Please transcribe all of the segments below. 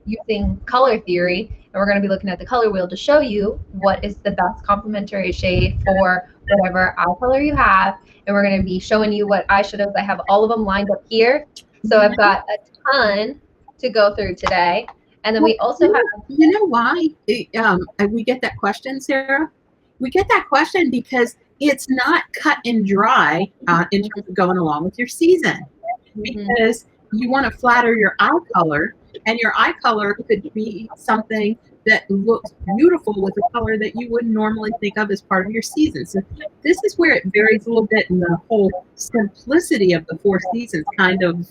using color theory, and we're going to be looking at the color wheel to show you what is the best complementary shade for whatever eye color you have. And we're going to be showing you what eyeshadows. I have all of them lined up here. So I've got a ton to go through today. And then Well, we also have... You know why we get that question, Sarah? We get that question because it's not cut and dry in terms of going along with your season. Because you want to flatter your eye color, and your eye color could be something that looks beautiful with a color that you wouldn't normally think of as part of your season. So this is where it varies a little bit, and the whole simplicity of the 4 seasons kind of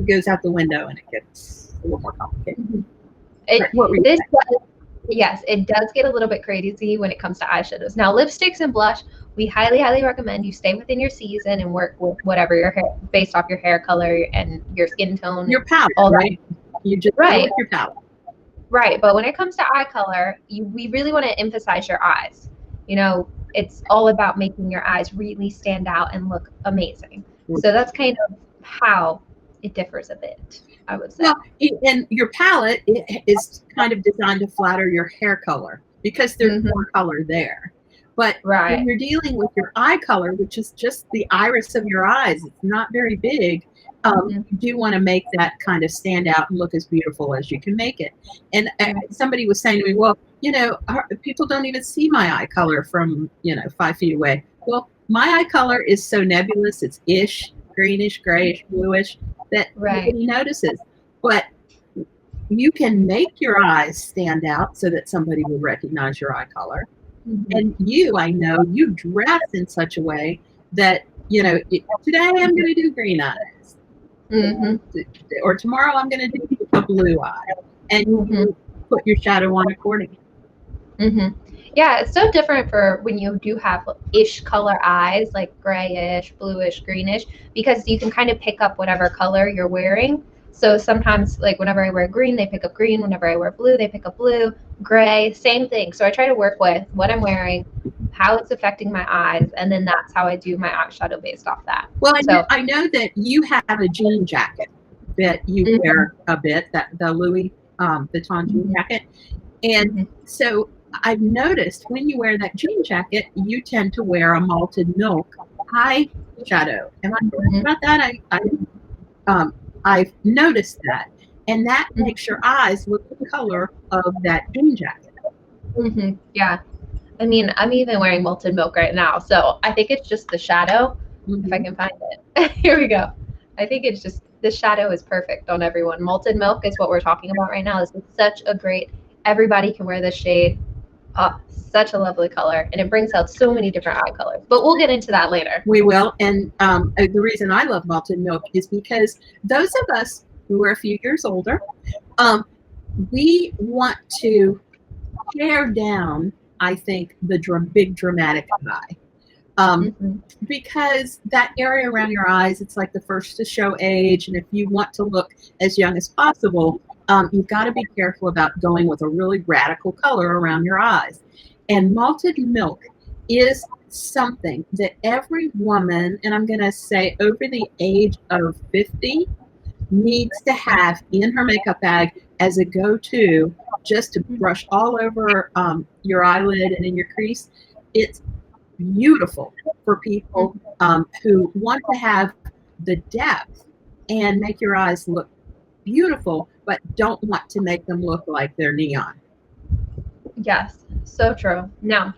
goes out the window, and it gets a little more complicated. Yes, it does get a little bit crazy when it comes to eyeshadows. Now, lipsticks and blush, we highly, highly recommend you stay within your season and work with whatever your hair, based off your hair color and your skin tone. Your palette, right? You just go with your palette. Right, but when it comes to eye color, we really want to emphasize your eyes. You know, it's all about making your eyes really stand out and look amazing. So that's kind of how it differs a bit, I would say. Well, and your palette is kind of designed to flatter your hair color because there's more color there. But when you're dealing with your eye color, which is just the iris of your eyes, it's not very big. You do want to make that kind of stand out and look as beautiful as you can make it. And somebody was saying to me, well, you know, people don't even see my eye color from, 5 feet away. Well, my eye color is so nebulous. It's ish, greenish, grayish, bluish, that nobody notices. But you can make your eyes stand out so that somebody will recognize your eye color. And I know you dress in such a way that, today I'm going to do green eyes. Or tomorrow I'm going to do a blue eye. And you put your shadow on accordingly. Yeah, it's so different for when you do have ish color eyes, like grayish, bluish, greenish, because you can kind of pick up whatever color you're wearing. So sometimes, like whenever I wear green, they pick up green. Whenever I wear blue, they pick up blue, gray, same thing. So I try to work with what I'm wearing, how it's affecting my eyes, and then that's how I do my eyeshadow based off that. Well, I know that you have a jean jacket that you wear a bit, the Louis Vuitton jean jacket. And so I've noticed when you wear that jean jacket, you tend to wear a malted milk eyeshadow. Am I correct about that? I've noticed that. And that makes your eyes look the color of that jean jacket. Yeah. I mean, I'm even wearing malted milk right now. So I think it's just the shadow, if I can find it. Here we go. I think it's just, the shadow is perfect on everyone. Malted milk is what we're talking about right now. This is such a great, everybody can wear this shade. Oh, such a lovely color. And it brings out so many different eye colors. But we'll get into that later. We will. And the reason I love malted milk is because those of us who are a few years older, we want to pare down, I think, the big dramatic eye. Because that area around your eyes, it's like the first to show age. And if you want to look as young as possible, you've got to be careful about going with a really radical color around your eyes. And malted milk is something that every woman, and I'm going to say over the age of 50, needs to have in her makeup bag as a go-to, just to brush all over your eyelid and in your crease. It's beautiful for people who want to have the depth and make your eyes look beautiful, but don't want to make them look like they're neon. Yes, so true. Now,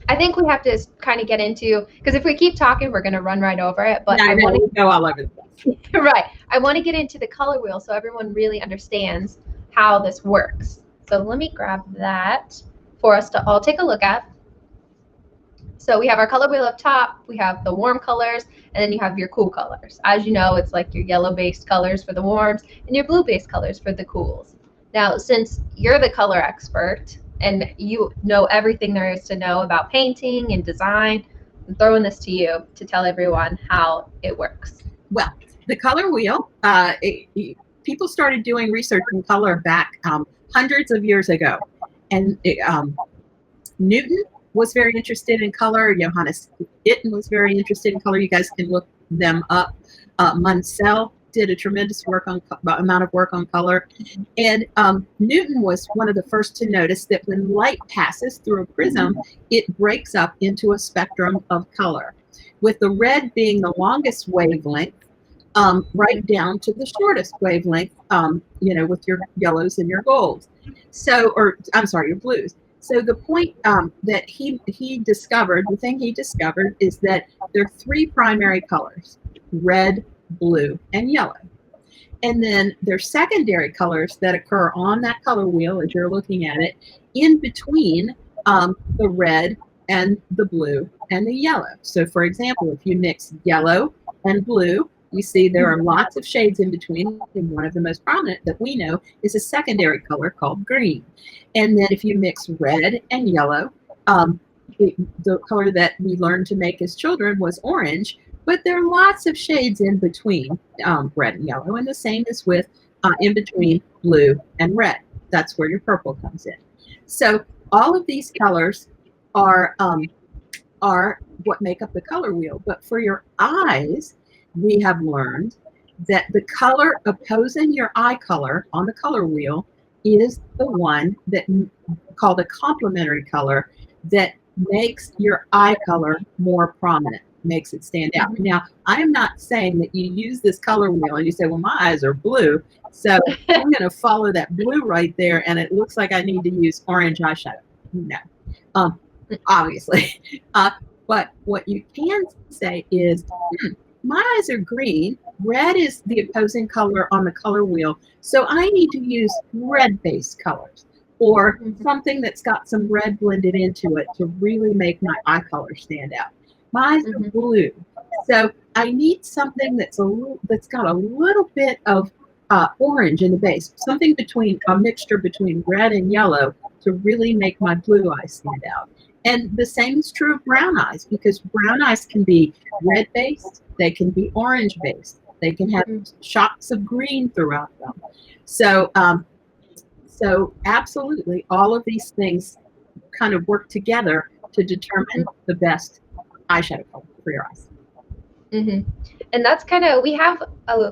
I think we have to kind of get into, because if we keep talking, we're going to run right over it. But I want to go all over the place. Right. I want to get into the color wheel so everyone really understands how this works. So let me grab that for us to all take a look at. So we have our color wheel up top, we have the warm colors, and then you have your cool colors. As you know, it's like your yellow-based colors for the warms and your blue-based colors for the cools. Now, since you're the color expert and you know everything there is to know about painting and design, I'm throwing this to you to tell everyone how it works. Well, the color wheel, people started doing research in color back hundreds of years ago. And Newton was very interested in color. Johannes Itten was very interested in color. You guys can look them up. Munsell did a tremendous amount of work on color. And Newton was one of the first to notice that when light passes through a prism, it breaks up into a spectrum of color, with the red being the longest wavelength, right down to the shortest wavelength, with your yellows and your golds. So, or I'm sorry, your blues. So the point that he discovered, the thing he discovered is that there are three primary colors: red, blue, and yellow. And then there's secondary colors that occur on that color wheel as you're looking at it, in between the red and the blue and the yellow. So for example, if you mix yellow and blue, you see there are lots of shades in between, and one of the most prominent that we know is a secondary color called green. And then if you mix red and yellow, the color that we learned to make as children was orange, but there are lots of shades in between red and yellow, and the same is with in between blue and red. That's where your purple comes in. So all of these colors are what make up the color wheel. But for your eyes, we have learned that the color opposing your eye color on the color wheel is the one that called a complementary color that makes your eye color more prominent, makes it stand out. Now, I am not saying that you use this color wheel and you say, well, my eyes are blue, so I'm going to follow that blue right there, and it looks like I need to use orange eyeshadow. No, obviously. But what you can say is, my eyes are green. Red is the opposing color on the color wheel, so I need to use red-based colors, or something that's got some red blended into it to really make my eye color stand out. My eyes are blue, so I need something that's got a little bit of orange in the base, something between a mixture between red and yellow to really make my blue eyes stand out. And the same is true of brown eyes, because brown eyes can be red-based, they can be orange-based, they can have shots of green throughout them. So, so absolutely, all of these things kind of work together to determine the best eyeshadow color for your eyes. And that's kind of, we have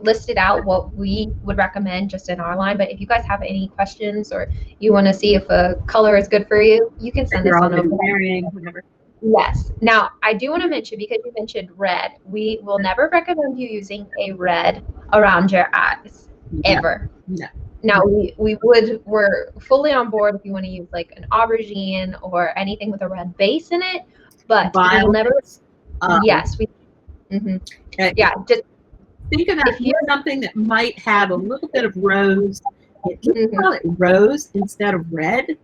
listed out what we would recommend just in our line, but if you guys have any questions or you want to see if a color is good for you, you can send us on over. Whatever. Yes. Now, I do want to mention, because you mentioned red, we will never recommend you using a red around your eyes, ever. No. Now, we're fully on board if you want to use like an aubergine or anything with a red base in it, but we will never. Yes. Yeah. Just think about something that might have a little bit of rose. Let's call it rose instead of red,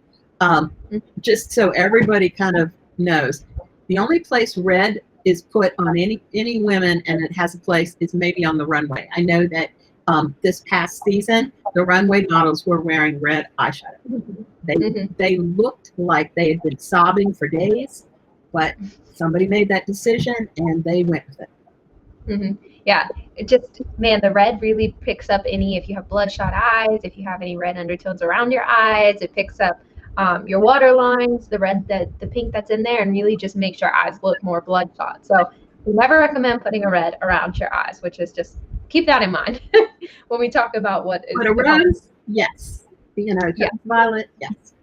just so everybody kind of knows. The only place red is put on any women, and it has a place, is maybe on the runway. I know that this past season, the runway models were wearing red eyeshadow. They looked like they had been sobbing for days, but somebody made that decision and they went with it. Yeah, it just, man, the red really picks up if you have bloodshot eyes, if you have any red undertones around your eyes, it picks up your water lines, the red, the pink that's in there, and really just makes your eyes look more bloodshot. So we never recommend putting a red around your eyes, which is just, keep that in mind when we talk about what is. But a rose, yes. Violet, yes.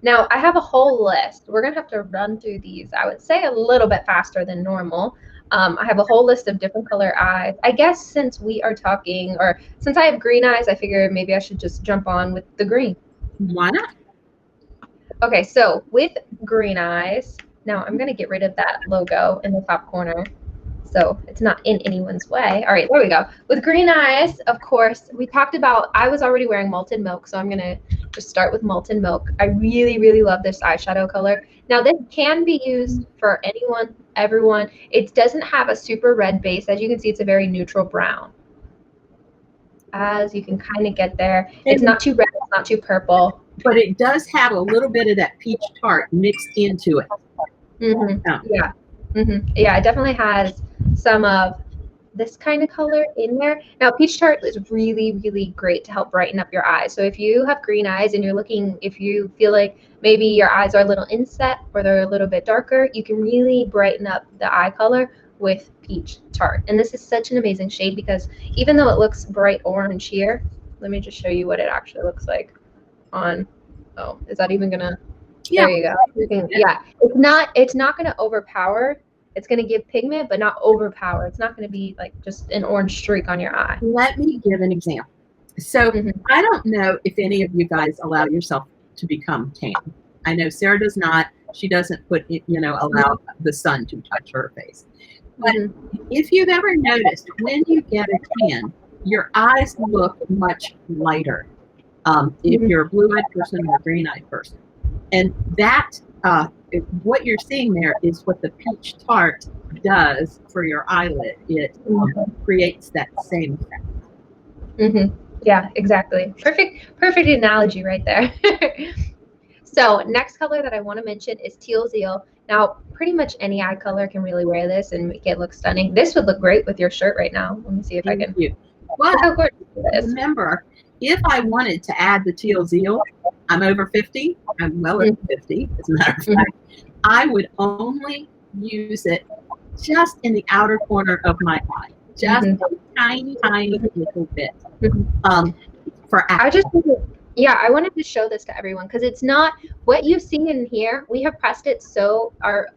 Now, I have a whole list. We're going to have to run through these, I would say, a little bit faster than normal. I have a whole list of different color eyes. I guess since we are talking, or since I have green eyes, I figured maybe I should just jump on with the green. Why not? Okay, so with green eyes, now I'm going to get rid of that logo in the top corner so it's not in anyone's way. All right, there we go. With green eyes, of course, we talked about, I was already wearing Molten Milk, so I'm going to just start with Molten Milk. I really, really love this eyeshadow color. Now, this can be used for anyone, everyone. It doesn't have a super red base. As you can see, it's a very neutral brown. As you can kind of get there. It's not too red, it's not too purple. But it does have a little bit of that peach tart mixed into it. Yeah. Yeah, it definitely has some of this kind of color in there. Now, peach tart is really, really great to help brighten up your eyes. So if you have green eyes and you're looking, if you feel like maybe your eyes are a little inset or they're a little bit darker, you can really brighten up the eye color with Peach Tart. And this is such an amazing shade because even though it looks bright orange here, let me just show you what it actually looks like on, oh, is that even gonna, Yeah. there you go. Yeah, it's not gonna overpower. It's gonna give pigment, but not overpower. It's not gonna be like just an orange streak on your eye. Let me give an example. So I don't know if any of you guys allow yourself to become tan. I know Sarah does not. She doesn't allow the sun to touch her face. But if you've ever noticed, when you get a tan, your eyes look much lighter. If you're a blue-eyed person or a green-eyed person. And that, what you're seeing there is what the Peach Tart does for your eyelid. It creates that same effect. Yeah, exactly. Perfect analogy right there. So next color that I want to mention is Teal Zeal. Now, pretty much any eye color can really wear this and make it look stunning. This would look great with your shirt right now. Let me see if I can. Well, remember, if I wanted to add the Teal Zeal, I'm over 50. I'm well over 50, as a matter of fact. I would only use it just in the outer corner of my eye. Just a tiny little bit. I wanted to show this to everyone because it's not what you see in here. We have pressed it so our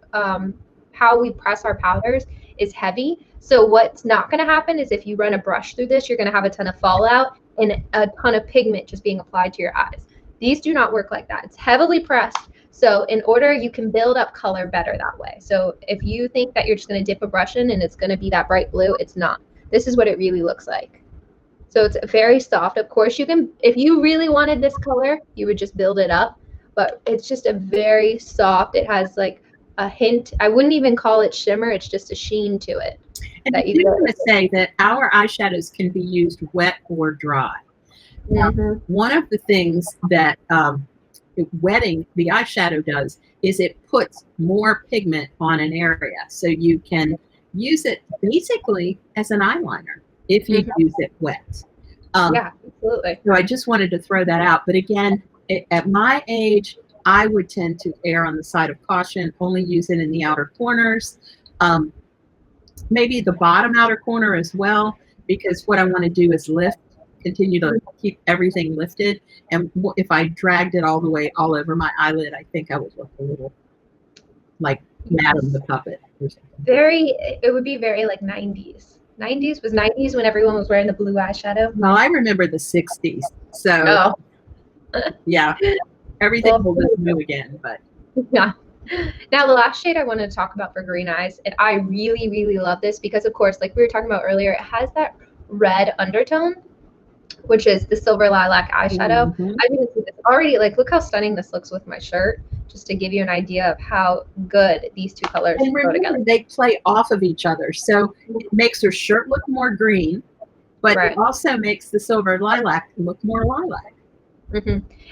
how we press our powders is heavy. So what's not going to happen is if you run a brush through this, you're going to have a ton of fallout and a ton of pigment just being applied to your eyes. These do not work like that. It's heavily pressed. So in order, you can build up color better that way. So if you think that you're just going to dip a brush in and it's going to be that bright blue, it's not. This is what it really looks like. So it's very soft. Of course, you can, if you really wanted this color, you would just build it up. But it's just a very soft, it has like a hint. I wouldn't even call it shimmer. It's just a sheen to it. And I do want to say that our eyeshadows can be used wet or dry. One of the things that wetting the eyeshadow does is it puts more pigment on an area. So you can use it basically as an eyeliner if you use it wet. Yeah, absolutely. So I just wanted to throw that out. But again, at my age, I would tend to err on the side of caution, only use it in the outer corners. Maybe the bottom outer corner as well, because what I want to do is continue to keep everything lifted. And if I dragged it all the way all over my eyelid, I think I would look a little like Madam the Puppet or something. It would be very like 90s. 90s was 90s when everyone was wearing the blue eyeshadow. Well, I remember the 60s. So yeah, everything will look new again, but yeah. Now, the last shade I wanted to talk about for green eyes, and I really, really love this because, of course, like we were talking about earlier, it has that red undertone, which is the Silver Lilac eyeshadow. I've even seen this already. Like, look how stunning this looks with my shirt, just to give you an idea of how good these two colors go together. They play off of each other, so it makes her shirt look more green, but it also makes the Silver Lilac look more lilac.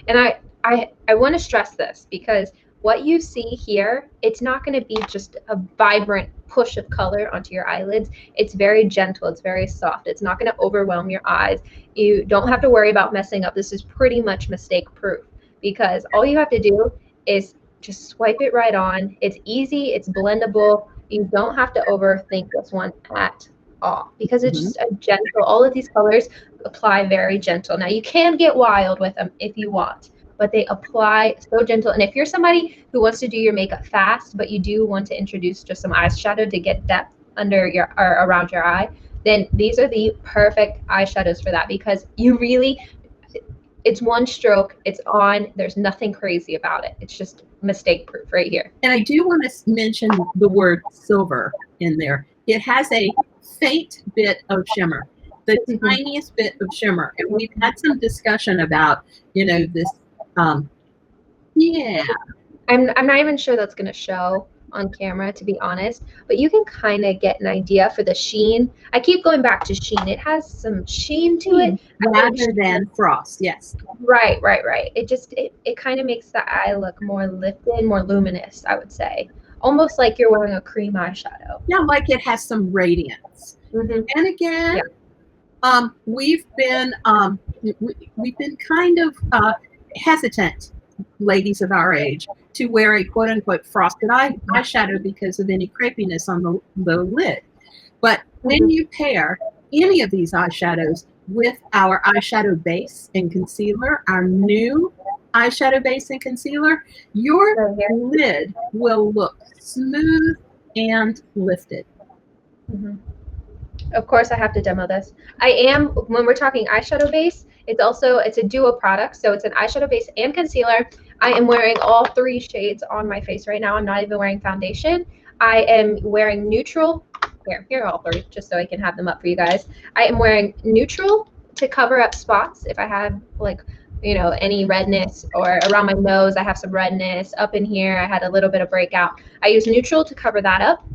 And I want to stress this because what you see here, it's not going to be just a vibrant push of color onto your eyelids. It's very gentle. It's very soft. It's not going to overwhelm your eyes. You don't have to worry about messing up. This is pretty much mistake proof because all you have to do is just swipe it right on. It's easy. It's blendable. You don't have to overthink this one at all because it's just a gentle, all of these colors apply very gentle. Now you can get wild with them if you want, but they apply so gentle. And if you're somebody who wants to do your makeup fast, but you do want to introduce just some eyeshadow to get depth under your or around your eye, then these are the perfect eyeshadows for that because it's one stroke, it's on, there's nothing crazy about it. It's just mistake proof right here. And I do want to mention the word silver in there. It has a faint bit of shimmer, the tiniest bit of shimmer. And we've had some discussion about, this I'm not even sure that's going to show on camera, to be honest, but you can kind of get an idea for the sheen. I keep going back to sheen. It has some sheen to it rather than frost. Yes. Right. It kind of makes the eye look more lifted, more luminous, I would say. Almost like you're wearing a cream eyeshadow. Yeah, like it has some radiance. And again, we've been kind of hesitant ladies of our age to wear a quote unquote frosted eyeshadow because of any crepiness on the lid. But when you pair any of these eyeshadows with our eyeshadow base and concealer, our new eyeshadow base and concealer, your lid will look smooth and lifted. Of course, I have to demo this. When we're talking eyeshadow base, it's a duo product, so it's an eyeshadow base and concealer. I am wearing all 3 shades on my face right now. I'm not even wearing foundation. I am wearing neutral. Here are all 3, just so I can have them up for you guys. I am wearing neutral to cover up spots if I have, like, you know, any redness, or around my nose I have some redness. Up in here I had a little bit of breakout. I use neutral to cover that up.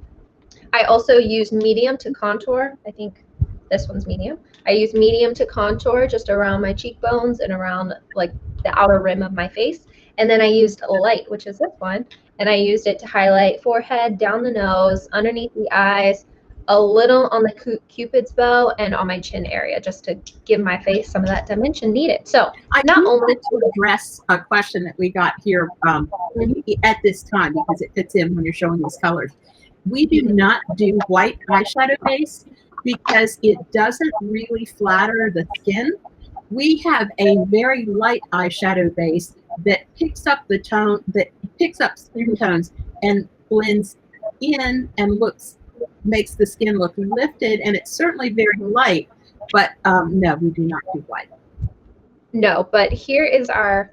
I also use medium to contour. I think this one's medium. I use medium to contour just around my cheekbones and around, like, the outer rim of my face. And then I used light, which is this one, and I used it to highlight forehead, down the nose, underneath the eyes, a little on the cupid's bow, and on my chin area, just to give my face some of that dimension needed. So I not only to address a question that we got here at this time, because it fits in when you're showing these colors. We do not do white eyeshadow base because it doesn't really flatter the skin. We have a very light eyeshadow base that picks up skin tones and blends in and makes the skin look lifted, and it's certainly very light, but no, we do not do white. No, but here is our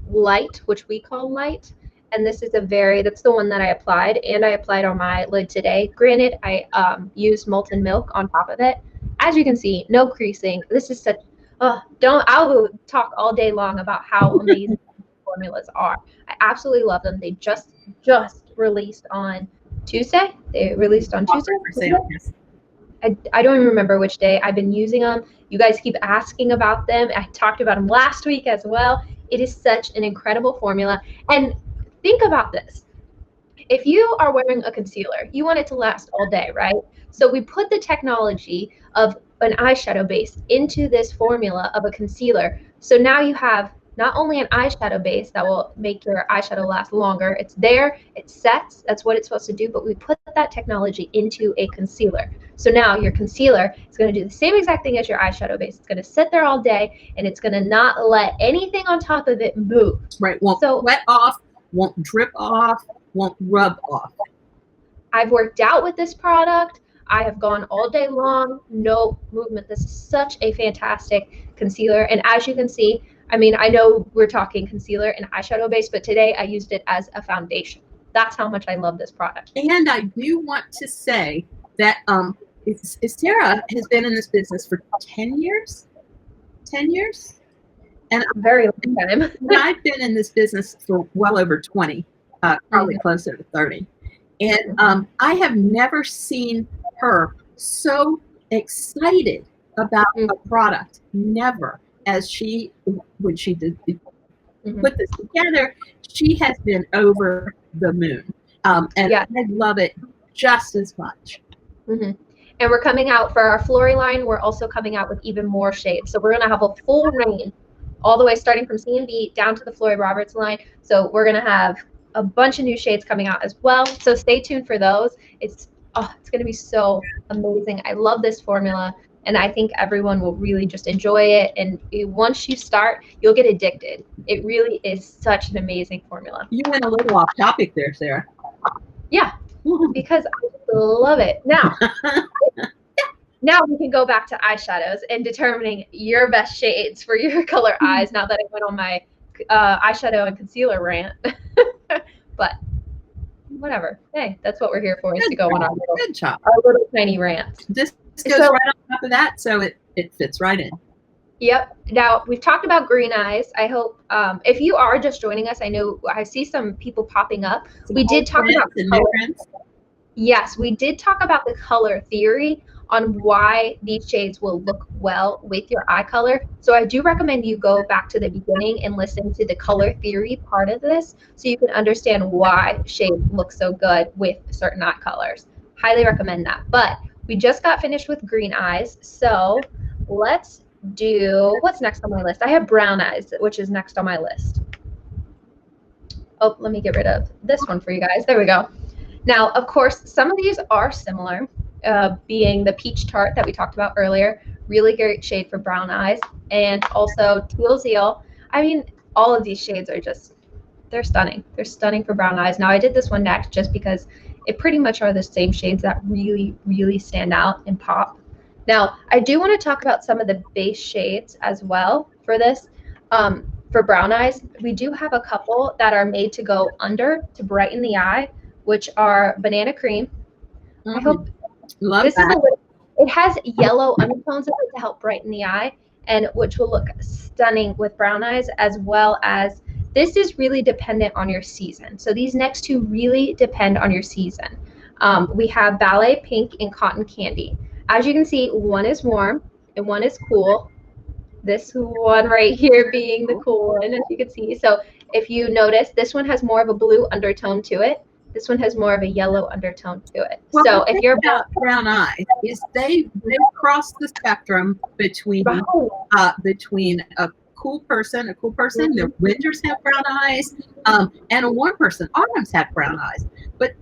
light, which we call light, and this is that's the one that I applied, and I applied on my lid today. Granted, I used molten milk on top of it. As you can see, no creasing. This is such I will talk all day long about how amazing formulas are. I absolutely love them. They just released on Tuesday. They released on Tuesday. I don't even remember which day. I've been using them. You guys keep asking about them. I talked about them last week as well. It is such an incredible formula. And think about this. If you are wearing a concealer, you want it to last all day, right? So we put the technology of an eyeshadow base into this formula of a concealer. So now you have not only an eyeshadow base that will make your eyeshadow last longer, it's there, it sets, that's what it's supposed to do, but we put that technology into a concealer. So now your concealer is going to do the same exact thing as your eyeshadow base. It's going to sit there all day, and it's going to not let anything on top of it move. Right, won't wet off, won't drip off, won't rub off. I've worked out with this product. I have gone all day long, no movement. This is such a fantastic concealer. And as you can see, I mean, I know we're talking concealer and eyeshadow base, but today I used it as a foundation. That's how much I love this product. And I do want to say that Sarah has been in this business for 10 years. 10 years? And very long time. And I've been in this business for well over 20, probably closer to 30. And I have never seen her so excited about a product, never, as when she did put this together. She has been over the moon, and I love it just as much. And we're coming out for our Flory line. We're also coming out with even more shades, so we're going to have a full range, all the way starting from C&B down to the Flory Roberts line. So we're going to have a bunch of new shades coming out as well, so stay tuned for those. It's going to be so amazing. I love this formula, and I think everyone will really just enjoy it. And once you start, you'll get addicted. It really is such an amazing formula. You went a little off topic there, Sarah. Yeah, because I love it. Now we can go back to eyeshadows and determining your best shades for your color eyes, now that I went on my eyeshadow and concealer rant. But whatever. Hey, that's what we're here for, is to go on our little tiny rants. This goes right on top of that, so it fits right in. Yep. Now, we've talked about green eyes. I hope if you are just joining us, I know I see some people popping up. We did talk about Yes, we did talk about the color theory on why these shades will look well with your eye color. So I do recommend you go back to the beginning and listen to the color theory part of this, so you can understand why shades look so good with certain eye colors. Highly recommend that. But we just got finished with green eyes, so let's do, what's next on my list? I have brown eyes, which is next on my list. Oh, let me get rid of this one for you guys. There we go. Now, of course, some of these are similar, being the peach tart that we talked about earlier, really great shade for brown eyes, and also teal zeal. I mean, all of these shades are just, they're stunning. They're stunning for brown eyes. Now, I did this one next just because it pretty much are the same shades that really, really stand out and pop. Now, I do want to talk about some of the base shades as well for this. For brown eyes, we do have a couple that are made to go under to brighten the eye, which are banana cream. I hope Love this that. it has yellow undertones in it to help brighten the eye, and which will look stunning with brown eyes, as well as this is really dependent on your season. So these next two really depend on your season. We have Ballet Pink and Cotton Candy. As you can see, one is warm and one is cool. This one right here being the cool one, as you can see. So if you notice, this one has more of a blue undertone to it. This one has more of a yellow undertone to it. Well, so if you're about brown eyes, is they cross the spectrum between a cool person, the winters have brown eyes, and a warm person. Autumns have brown eyes, but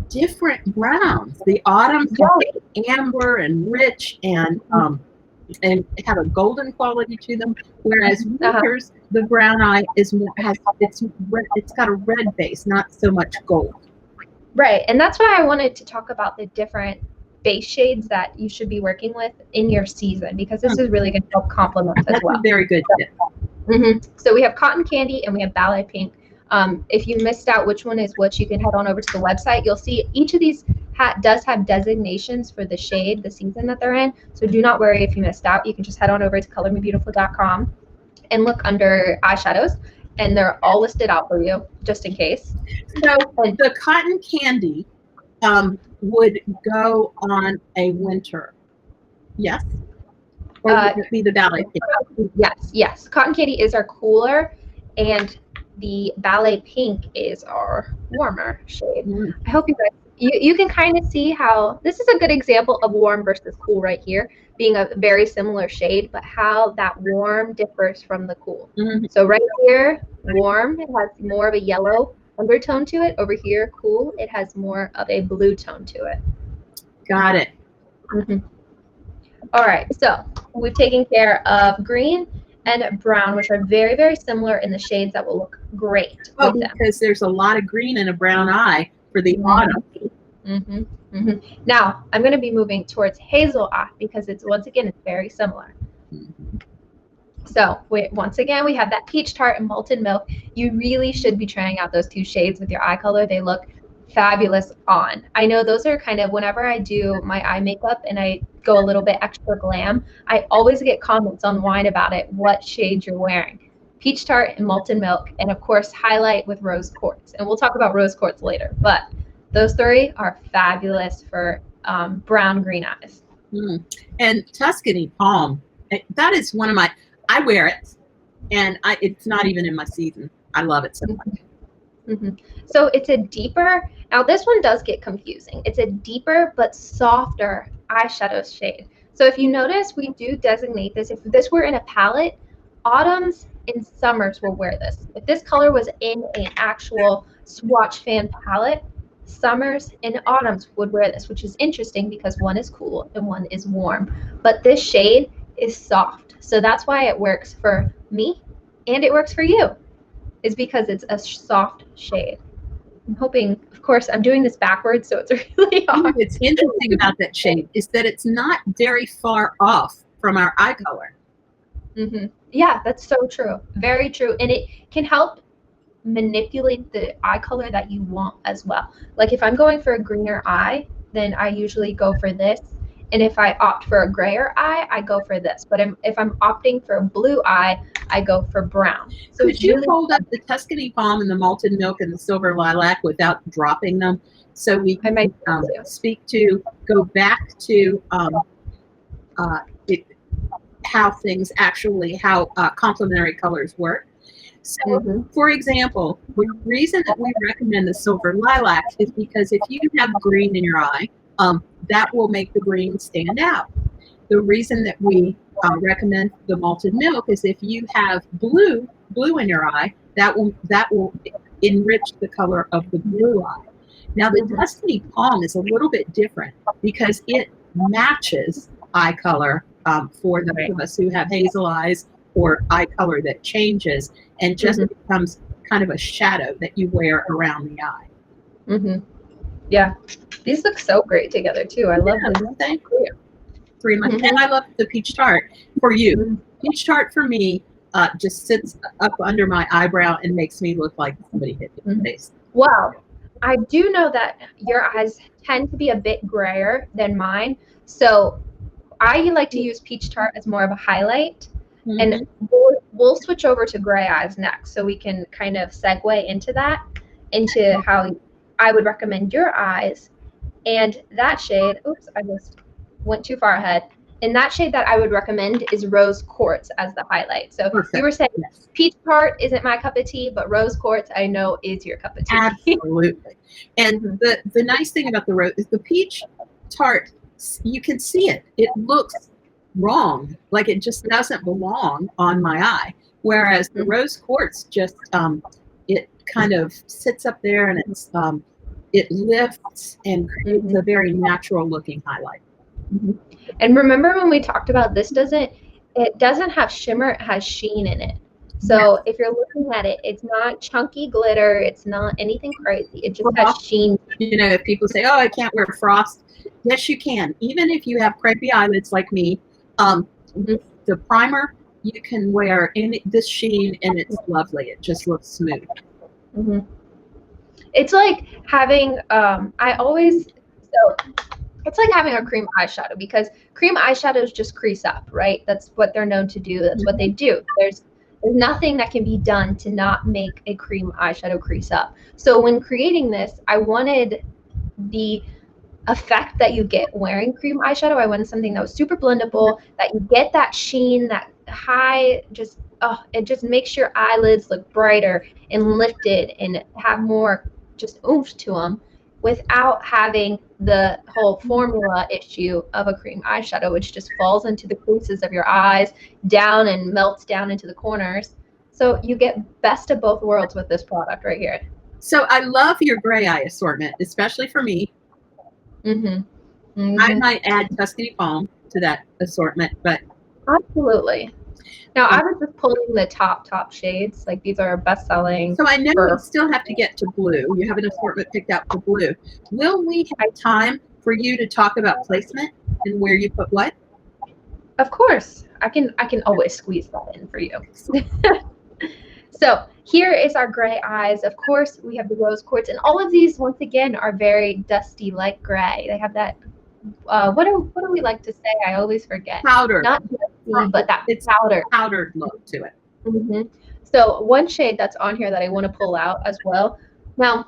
different browns. The autumns have amber and rich and have a golden quality to them, whereas winters, the brown eye is more it's got a red base, not so much gold. Right, and that's why I wanted to talk about the different base shades that you should be working with in your season, because this is really going to help complement as well. That's a very good tip. So we have Cotton Candy and we have Ballet Pink. If you missed out which one is which, you can head on over to the website. You'll see each of these does have designations for the shade, the season that they're in. So do not worry if you missed out. You can just head on over to colormebeautiful.com and look under eyeshadows, and they're all listed out for you just in case. So the Cotton Candy would go on a winter, yes? Or would it be the Ballet Pink? Yes. Cotton Candy is our cooler, and the Ballet Pink is our warmer shade. I hope you guys, you can kind of see how this is a good example of warm versus cool right here, being a very similar shade, but how that warm differs from the cool. So right here, warm, it has more of a yellow undertone to it. Over here, cool, it has more of a blue tone to it. Got it. All right, so we've taken care of green and brown, which are very, very similar in the shades that will look great with them. Because there's a lot of green in a brown eye for the autumn. Now, I'm going to be moving towards hazel eye because it's, once again, it's very similar. So once again, we have that peach tart and malted milk. You really should be trying out those two shades with your eye color. They look fabulous on. I know those are kind of, whenever I do my eye makeup and I go a little bit extra glam, I always get comments online about it, what shade you're wearing. Peach tart and malted milk, and of course highlight with rose quartz. And we'll talk about rose quartz later, but those three are fabulous for brown green eyes. And Tuscany Palm, that is one of my, I wear it, and it's not even in my season. I love it so much. So it's a deeper, now this one does get confusing. It's a deeper but softer eyeshadow shade. So if you notice, we do designate this. If this were in a palette, autumns and summers will wear this. If this color was in an actual swatch fan palette, summers and autumns would wear this, which is interesting because one is cool and one is warm. But this shade is soft. So that's why it works for me and it works for you, is because it's a soft shade. I'm hoping, of course, I'm doing this backwards, so it's really hard. What's interesting about that shade is that it's not very far off from our eye color. Yeah, that's so true. Very true. And it can help manipulate the eye color that you want as well. Like if I'm going for a greener eye, then I usually go for this. And if I opt for a grayer eye, I go for this. But if I'm opting for a blue eye, I go for brown. So could you hold up the Tuscany Palm and the malted milk and the silver lilac without dropping them, so we can go back to how things actually, how complementary colors work. So, for example, the reason that we recommend the silver lilac is because if you have green in your eye, that will make the green stand out. the reason that we recommend the malted milk is if you have blue in your eye, that will enrich the color of the blue eye. Now the Destiny Palm is a little bit different because it matches eye color for those of us who have hazel eyes or eye color that changes and just becomes kind of a shadow that you wear around the eye. Yeah, these look so great together too. I love them. Don't they? 3 months. And I love the peach tart for you. Peach tart for me just sits up under my eyebrow and makes me look like somebody hit me in the face. Wow. I do know that your eyes tend to be a bit grayer than mine. So I like to use peach tart as more of a highlight. And we'll switch over to gray eyes next. So we can kind of segue into that, into how I would recommend your eyes. And that shade, oops, I just went too far ahead. And that shade that I would recommend is Rose Quartz as the highlight. So you were saying peach tart isn't my cup of tea, but Rose Quartz I know is your cup of tea. Absolutely. And the nice thing about the rose is the peach tart, you can see it. It looks wrong, like it just doesn't belong on my eye. Whereas the Rose Quartz just it kind of sits up there and it's it lifts and creates a very natural looking highlight. And remember when we talked about this it doesn't have shimmer, it has sheen in it. So if you're looking at it, it's not chunky glitter, it's not anything crazy. It just has sheen. You know, if people say, "Oh, I can't wear frost," yes, you can. Even if you have crepey eyelids like me, the primer you can wear in this sheen, and it's lovely. It just looks smooth. It's like having it's like having a cream eyeshadow, because cream eyeshadows just crease up, right? That's what they're known to do. That's what they do. There's nothing that can be done to not make a cream eyeshadow crease up. So when creating this, I wanted the effect that you get wearing cream eyeshadow. I wanted something that was super blendable, that you get that sheen, that high, just it just makes your eyelids look brighter and lifted and have more just oomph to them, without having the whole formula issue of a cream eyeshadow, which just falls into the creases of your eyes down and melts down into the corners. So you get best of both worlds with this product right here. So I love your gray eye assortment, especially for me. I might add Tuscany Palm to that assortment, but absolutely. Now I was just pulling the top shades. Like these are best selling. So I know we still have to get to blue. You have an assortment picked out for blue. Will we have time for you to talk about placement and where you put what? Of course. I can always squeeze that in for you. So here is our gray eyes. Of course, we have the Rose Quartz, and all of these once again are very dusty, light gray. They have that what do we like to say? I always forget. Powder. Not dusty, but that it's powdered look to it. So one shade that's on here that I want to pull out as well. Now,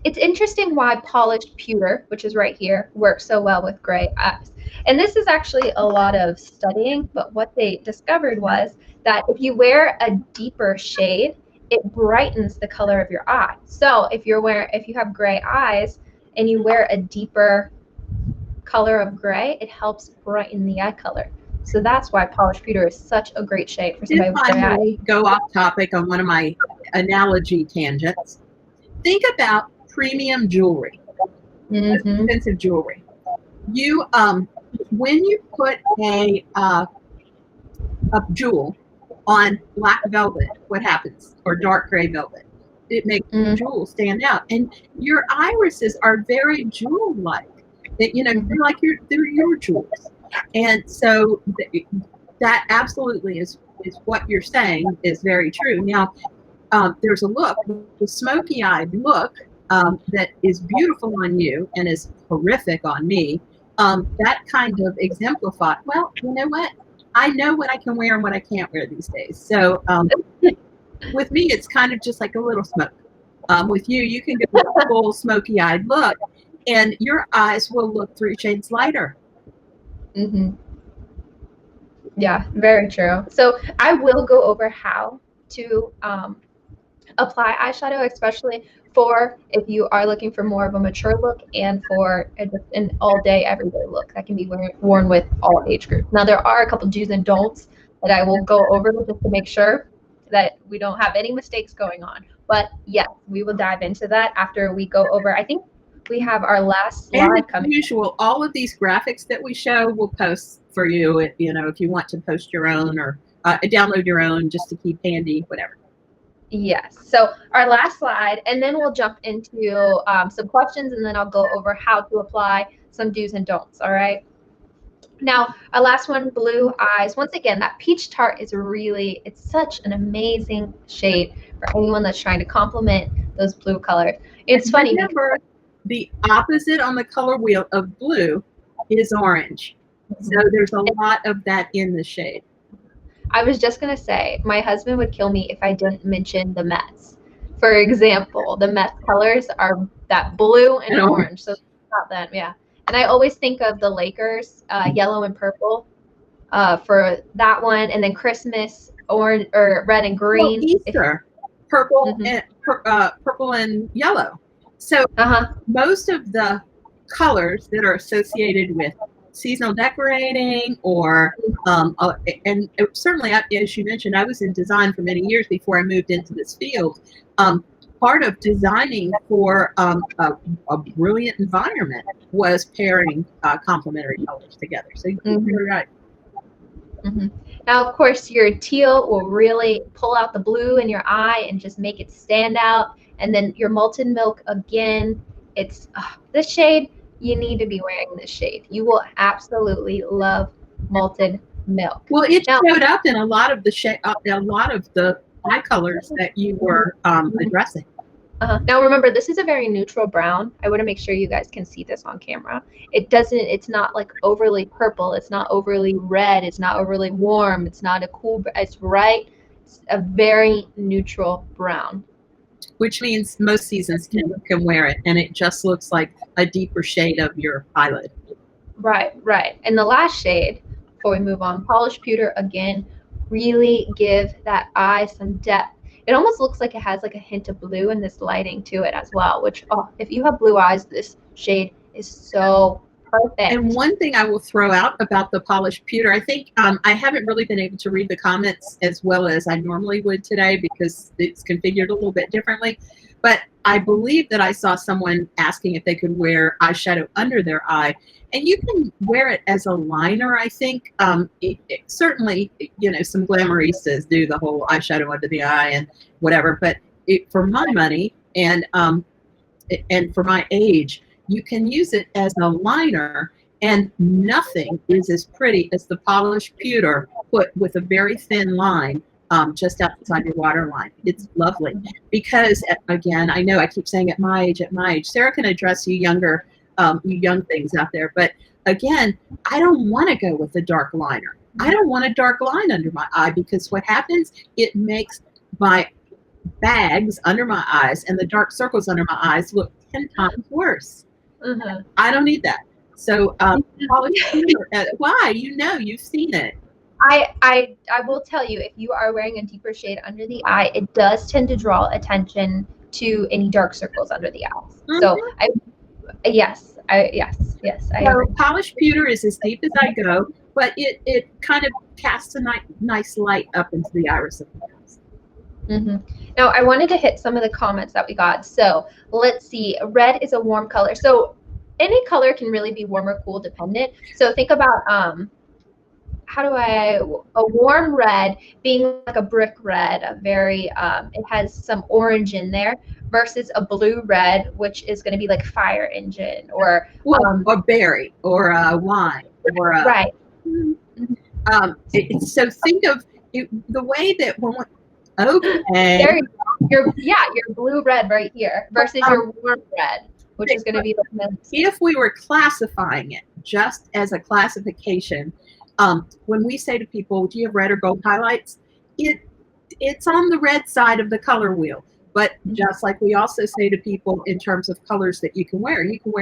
it's interesting why polished pewter, which is right here, works so well with gray eyes. And this is actually a lot of studying, but what they discovered was that if you wear a deeper shade, it brightens the color of your eye. So if you have gray eyes and you wear a deeper color of gray, it helps brighten the eye color. So that's why polished pewter is such a great shade for somebody with gray eyes. Go off topic on one of my analogy tangents. Think about premium jewelry, expensive jewelry. You when you put a jewel on black velvet, what happens? Or dark gray velvet? It makes the jewel stand out, and your irises are very jewel-like. They're like they're your jewels, and so that absolutely is what you're saying is very true. Now, there's a look, the smoky-eyed look that is beautiful on you and is horrific on me. That kind of exemplifies. Well, you know what? I know what I can wear and what I can't wear these days. So with me, it's kind of just like a little smoke. With you, you can get a full smoky-eyed look, and your eyes will look 3 shades lighter. Yeah, very true. So I will go over how to apply eyeshadow, especially for if you are looking for more of a mature look and for an all day, everyday look that can be worn with all age groups. Now, there are a couple do's and don'ts that I will go over just to make sure that we don't have any mistakes going on. But yes, we will dive into that after we go over. I think we have our last slide coming. As usual, all of these graphics that we show we'll post for you, if you want to post your own or download your own just to keep handy, whatever. Yes. So our last slide, and then we'll jump into some questions, and then I'll go over how to apply some do's and don'ts. All right. Now, our last one, blue eyes. Once again, that peach tart is it's such an amazing shade for anyone that's trying to complement those blue colors. It's funny. Remember, the opposite on the color wheel of blue is orange. So there's a lot of that in the shade. I was just going to say, my husband would kill me if I didn't mention the Mets. For example, the Mets colors are that blue and orange. So about them, yeah. And I always think of the Lakers, yellow and purple for that one. And then Christmas, orange or red and green. Well, Easter, purple and yellow. So most of the colors that are associated with seasonal decorating or and certainly, as you mentioned, I was in design for many years before I moved into this field. Part of designing for a brilliant environment was pairing complementary colors together. So you're right. Now, of course, your teal will really pull out the blue in your eye and just make it stand out. And then your molten milk, again, it's this shade. You need to be wearing this shade. You will absolutely love molten milk. Well, it showed up in a lot of the eye colors that you were addressing. Now, remember, this is a very neutral brown. I want to make sure you guys can see this on camera. It's not like overly purple. It's not overly red. It's not overly warm. It's not a cool, it's right. It's a very neutral brown. Which means most seasons can wear it, and it just looks like a deeper shade of your eyelid. Right. And the last shade, before we move on, polished pewter, again, really give that eye some depth. It almost looks like it has like a hint of blue in this lighting to it as well, which, if you have blue eyes, this shade is so perfect. And one thing I will throw out about the polished pewter, I think I haven't really been able to read the comments as well as I normally would today because it's configured a little bit differently. But I believe that I saw someone asking if they could wear eyeshadow under their eye. And you can wear it as a liner, I think. Certainly, some glamoristas do the whole eyeshadow under the eye and whatever. But for my money and for my age, you can use it as a liner, and nothing is as pretty as the polished pewter put with a very thin line just outside your waterline. It's lovely because, again, I know I keep saying at my age, Sarah can address you young things out there, but again, I don't want to go with a dark liner. I don't want a dark line under my eye because what happens, it makes my bags under my eyes and the dark circles under my eyes look 10 times worse. I don't need that. So why? You've seen it. I will tell you, if you are wearing a deeper shade under the eye, it does tend to draw attention to any dark circles under the eyes. So yes. So polished pewter is as deep as I go, but it kind of casts a nice light up into the iris of the eyes. Now, I wanted to hit some of the comments that we got. So let's see. Red is a warm color. So any color can really be warm or cool dependent. So think about a warm red being like a brick red, a very it has some orange in there, versus a blue red, which is going to be like fire engine or a berry or a wine or a right. So think of it, the way that okay. Your blue red right here versus your warm red, which is going to be like if we were classifying it just as a classification, when we say to people, do you have red or gold highlights? It's on the red side of the color wheel. But just like we also say to people in terms of colors that you can wear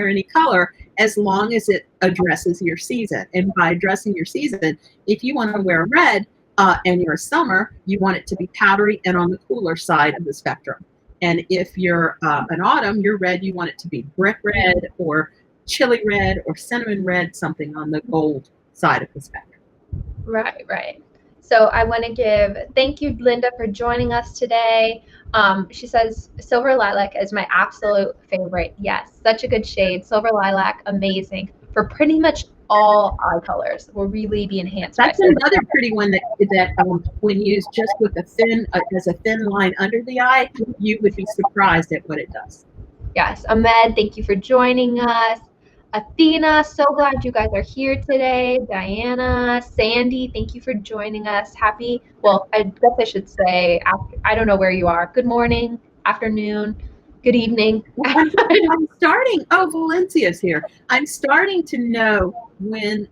any color as long as it addresses your season. And by addressing your season, if you want to wear red and you're a summer, you want it to be powdery and on the cooler side of the spectrum. And if you're an autumn, your red, you want it to be brick red or chili red or cinnamon red, something on the gold side of the spectrum. Right, right. So I want to thank you, Linda, for joining us today. She says silver lilac is my absolute favorite. Yes, such a good shade. Silver lilac, amazing for pretty much all eye colors. Will really be enhanced That's by silver. another pretty one that when used just with a thin as a thin line under the eye, you would be surprised at what it does. Yes, Ahmed, thank you for joining us. Athena, so glad you guys are here today. Diana, Sandy, thank you for joining us. Well, I guess I should say, I don't know where you are. Good morning, afternoon, good evening. I'm starting, Valencia's here. I'm starting to know when,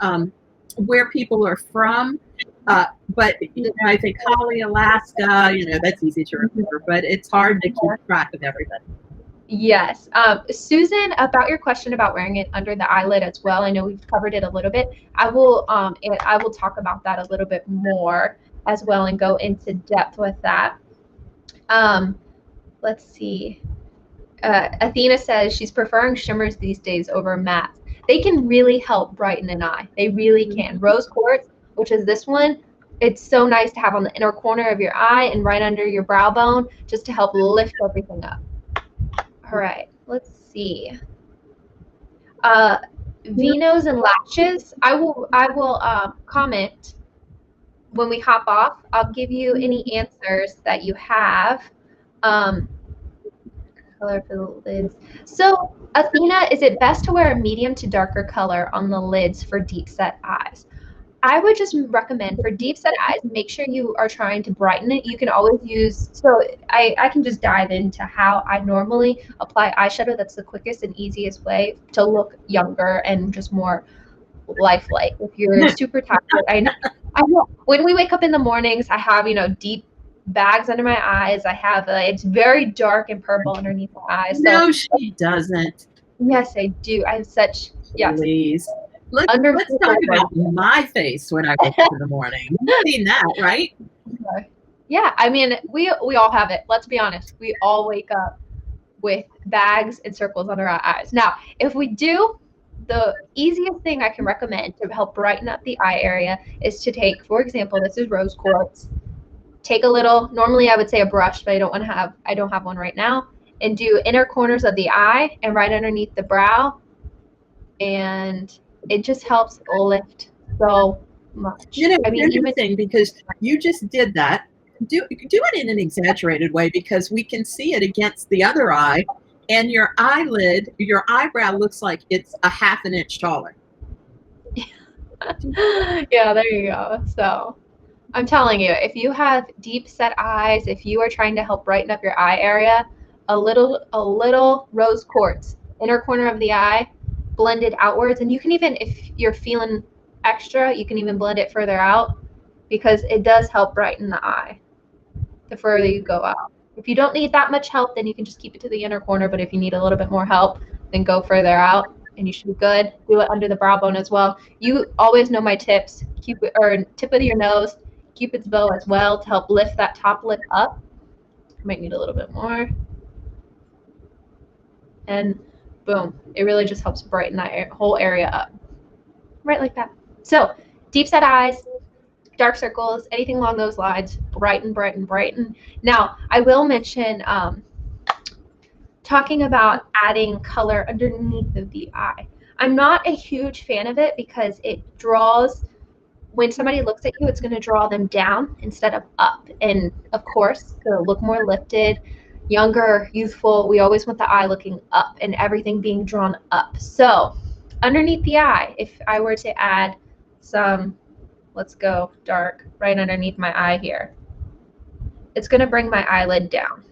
where people are from. But I think Holly, Alaska, that's easy to remember, but it's hard to keep track of everybody. Yes. Susan, about your question about wearing it under the eyelid as well. I know we've covered it a little bit. I will talk about that a little bit more as well and go into depth with that. Let's see. Athena says she's preferring shimmers these days over mattes. They can really help brighten an eye. They really can. Rose quartz, which is this one, it's so nice to have on the inner corner of your eye and right under your brow bone just to help lift everything up. All right, let's see. Vinos and lashes. I will comment when we hop off. I'll give you any answers that you have. Color for the lids. So, Athena, is it best to wear a medium to darker color on the lids for deep set eyes? I would just recommend for deep set eyes, make sure you are trying to brighten it. You can always use, so I can just dive into how I normally apply eyeshadow. That's the quickest and easiest way to look younger and just more lifelike. If you're super tired, I know when we wake up in the mornings, I have, deep bags under my eyes. I have, it's very dark and purple underneath my eyes. So, no, she doesn't. Yes, I do. I have such, yes. Please. Let's talk about my face when I wake up in the morning. You've seen that, right? Yeah, I mean, we all have it. Let's be honest. We all wake up with bags and circles under our eyes. Now, if we do, the easiest thing I can recommend to help brighten up the eye area is to take, for example, this is rose quartz. Take a little, normally I would say a brush, but I don't have one right now, and do inner corners of the eye and right underneath the brow. And it just helps lift so much. Interesting because you just did that. Do it in an exaggerated way because we can see it against the other eye, and your eyelid, your eyebrow looks like it's a half an inch taller. Yeah, there you go. So I'm telling you, if you have deep set eyes, if you are trying to help brighten up your eye area, a little rose quartz, inner corner of the eye, blended outwards, and you can even, if you're feeling extra, you can even blend it further out because it does help brighten the eye the further you go out. If you don't need that much help, then you can just keep it to the inner corner, but if you need a little bit more help, then go further out and you should be good. Do it under the brow bone as well. You always know my tips. Tip of your nose, Cupid's bow as well to help lift that top lip up. Might need a little bit more. And boom, it really just helps brighten that whole area up. Right like that. So deep set eyes, dark circles, anything along those lines, brighten, brighten, brighten. Now, I will mention talking about adding color underneath of the eye. I'm not a huge fan of it because it draws, when somebody looks at you, it's going to draw them down instead of up. And of course, to look more lifted, younger, youthful, we always want the eye looking up and everything being drawn up. So underneath the eye, if I were to add some, let's go dark right underneath my eye here, it's going to bring my eyelid down.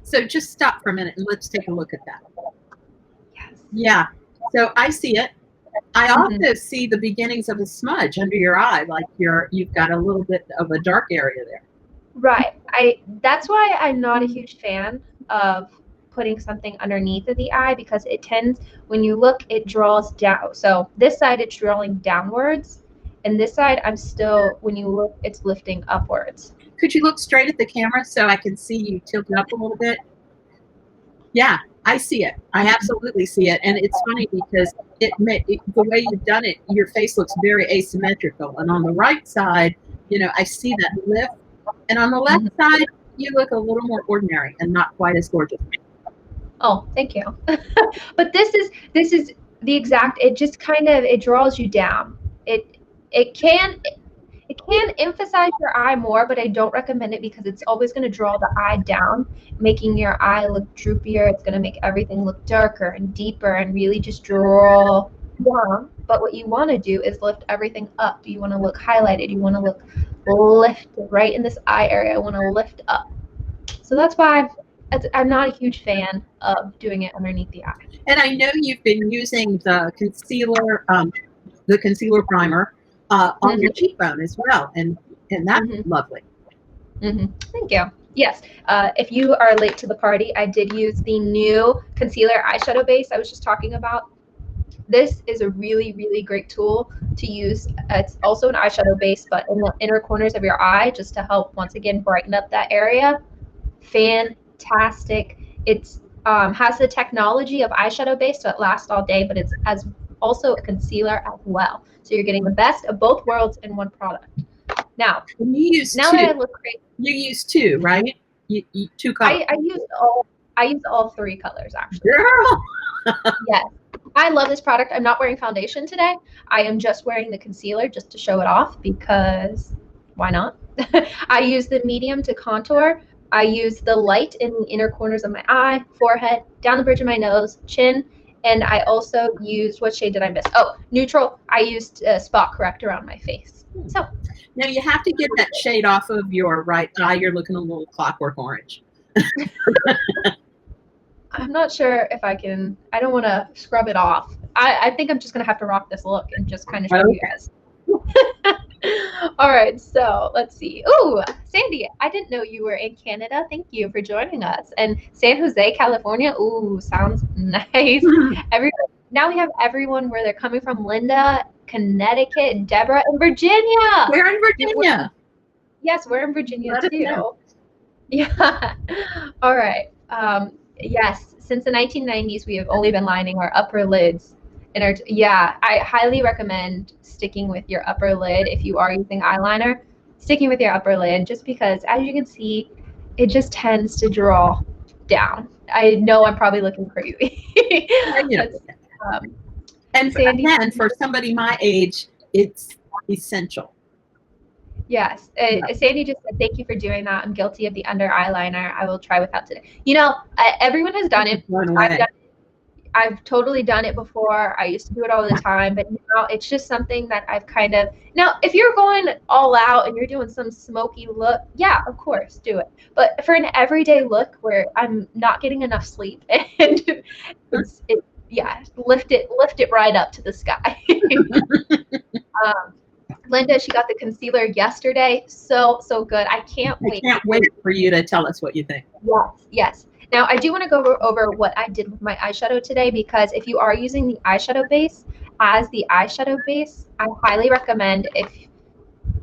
So just stop for a minute and let's take a look at that. Yes. Yeah. So I see it. I also see the beginnings of a smudge under your eye, like you've got a little bit of a dark area there. Right. That's why I'm not a huge fan of putting something underneath of the eye because it tends, when you look, it draws down. So this side it's drawing downwards, and this side I'm still, when you look, it's lifting upwards. Could you look straight at the camera so I can see you tilt it up a little bit? Yeah, I see it. I absolutely see it. And it's funny because the way you've done it, your face looks very asymmetrical. And on the right side, I see that lift. And on the left side, you look a little more ordinary and not quite as gorgeous. Oh, thank you. But this is the exact, it just kind of, it draws you down. It can emphasize your eye more, but I don't recommend it because it's always going to draw the eye down, making your eye look droopier. It's going to make everything look darker and deeper and really just draw down. But what you want to do is lift everything up. You want to look highlighted. You want to look lifted right in this eye area. I want to lift up. So that's why I'm not a huge fan of doing it underneath the eye. And I know you've been using the concealer primer on your cheekbone as well, and that's lovely. Thank you. Yes, if you are late to the party, I did use the new concealer eyeshadow base I was just talking about. This is a really, really great tool to use. It's also an eyeshadow base, but in the inner corners of your eye, just to help, once again, brighten up that area. Fantastic. It's has the technology of eyeshadow base, so it lasts all day, but it's also a concealer as well. So you're getting the best of both worlds in one product. Now, that I look crazy. You use two, right? You 2 colors. I used all 3 colors actually. Girl. Yes. I love this product. I'm not wearing foundation today. I am just wearing the concealer just to show it off because why not? I use the medium to contour. I use the light in the inner corners of my eye, forehead, down the bridge of my nose, chin, and I also used, what shade did I miss? Oh, neutral. I used a spot correct around my face. So now you have to get that shade off of your right eye. You're looking a little clockwork orange. I'm not sure if I can. I don't want to scrub it off. I think I'm just going to have to rock this look and just kind of show you guys. All right, so let's see. Ooh, Sandy, I didn't know you were in Canada. Thank you for joining us. And San Jose, California. Ooh, sounds nice. Now we have everyone where they're coming from. Linda, Connecticut, Deborah, and Virginia. We're in Virginia. Yes, we're in Virginia too. Yeah. All right. Yes, since the 1990s, we have only been lining our upper lids. I highly recommend sticking with your upper lid if you are using eyeliner. Sticking with your upper lid, just because, as you can see, it just tends to draw down. I know I'm probably looking crazy. And Sandy, for somebody my age, it's essential. Yes. Sandy just said, thank you for doing that. I'm guilty of the under eyeliner. I will try without today. Everyone has done it. I've totally done it before. I used to do it all the time, but now it's just something that I've kind of, now if you're going all out and you're doing some smoky look, yeah, of course, do it. But for an everyday look where I'm not getting enough sleep and lift it right up to the sky. Linda, she got the concealer yesterday. So good. I can't wait. I can't wait for you to tell us what you think. Yes. Now, I do want to go over what I did with my eyeshadow today, because if you are using the eyeshadow base as the eyeshadow base, I highly recommend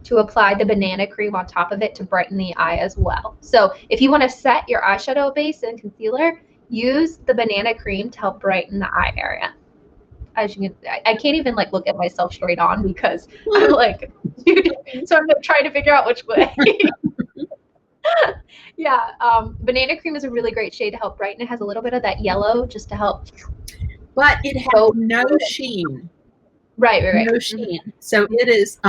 to apply the banana cream on top of it to brighten the eye as well. So if you want to set your eyeshadow base and concealer, use the banana cream to help brighten the eye area. As you can, I can't even look at myself straight on because I'm so I'm trying to figure out which way. Yeah, banana cream is a really great shade to help brighten. It has a little bit of that yellow just to help. But it has no sheen. Right. No sheen. So it is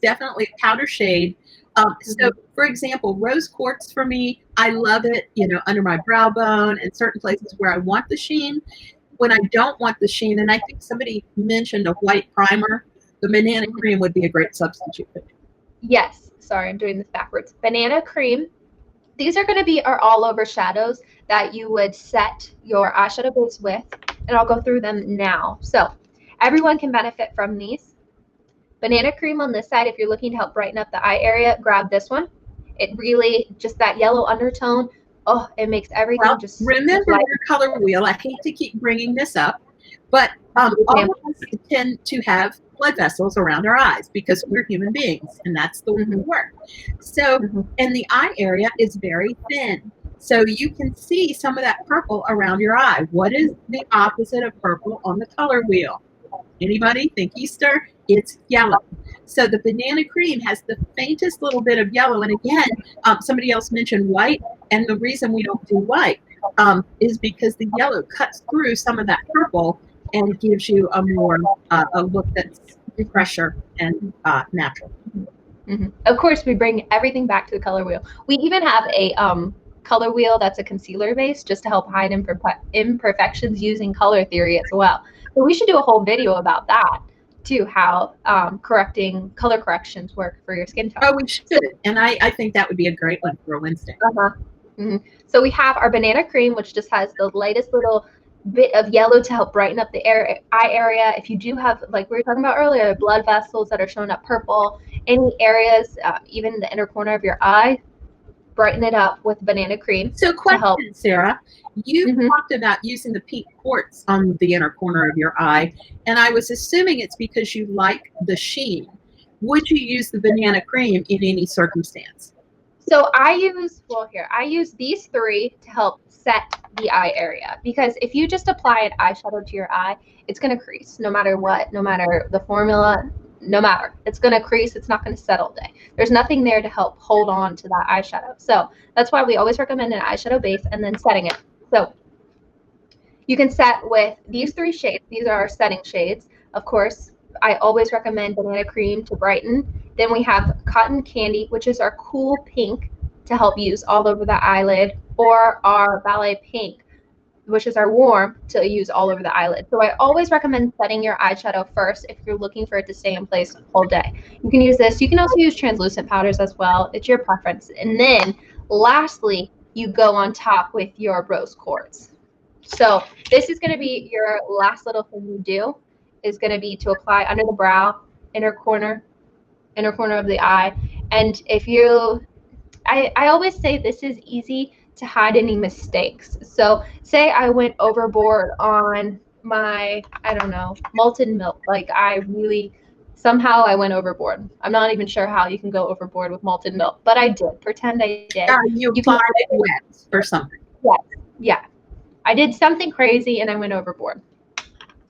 definitely a powder shade. So, for example, rose quartz for me, I love it, under my brow bone and certain places where I want the sheen. When I don't want the sheen, and I think somebody mentioned a white primer, the banana cream would be a great substitute. Yes. Sorry, I'm doing this backwards. Banana cream. These are going to be our all-over shadows that you would set your eyeshadow base with, and I'll go through them now. So everyone can benefit from these. Banana cream on this side, if you're looking to help brighten up the eye area, grab this one. It really, just that yellow undertone, it makes everything just remember your color wheel. I hate to keep bringing this up, but all of us tend to have blood vessels around our eyes because we're human beings, and that's the way we work. So, and the eye area is very thin. So you can see some of that purple around your eye. What is the opposite of purple on the color wheel? Anybody think Easter? It's yellow. So the banana cream has the faintest little bit of yellow. And again, somebody else mentioned white. And the reason we don't do white is because the yellow cuts through some of that purple and gives you a more a look that's fresher and natural. Mm-hmm. Of course, we bring everything back to the color wheel. We even have a color wheel that's a concealer base just to help hide imperfections using color theory as well. So we should do a whole video about that too, how color corrections work for your skin tone. Oh, we should. And I think that would be a great one for a Wednesday. Mm-hmm. So we have our banana cream, which just has the lightest little bit of yellow to help brighten up the eye area. If you do have, like we were talking about earlier, blood vessels that are showing up purple, any areas, even the inner corner of your eye, brighten it up with banana cream. So question, Sarah, you talked about using the pink quartz on the inner corner of your eye, and I was assuming it's because you like the sheen. Would you use the banana cream in any circumstance? So I use these three to help set the eye area, because if you just apply an eyeshadow to your eye, it's going to crease no matter what, no matter the formula, no matter. It's going to crease. It's not going to set all day. There's nothing there to help hold on to that eyeshadow. So that's why we always recommend an eyeshadow base and then setting it. So you can set with these three shades. These are our setting shades. Of course, I always recommend banana cream to brighten. Then we have cotton candy, which is our cool pink to help use all over the eyelid, or our ballet pink, which is our warm to use all over the eyelid. So I always recommend setting your eyeshadow first if you're looking for it to stay in place all day. You can use this. You can also use translucent powders as well. It's your preference. And then lastly, you go on top with your rose quartz. So this is going to be your last little thing you do, is going to be to apply under the brow, inner corner of the eye. And if you, I always say this is easy to hide any mistakes. So say I went overboard on my, I don't know, malted milk. Like somehow I went overboard. I'm not even sure how you can go overboard with malted milk, but I did. Pretend I did. You applied it wet or something. Yes. Yeah. I did something crazy and I went overboard.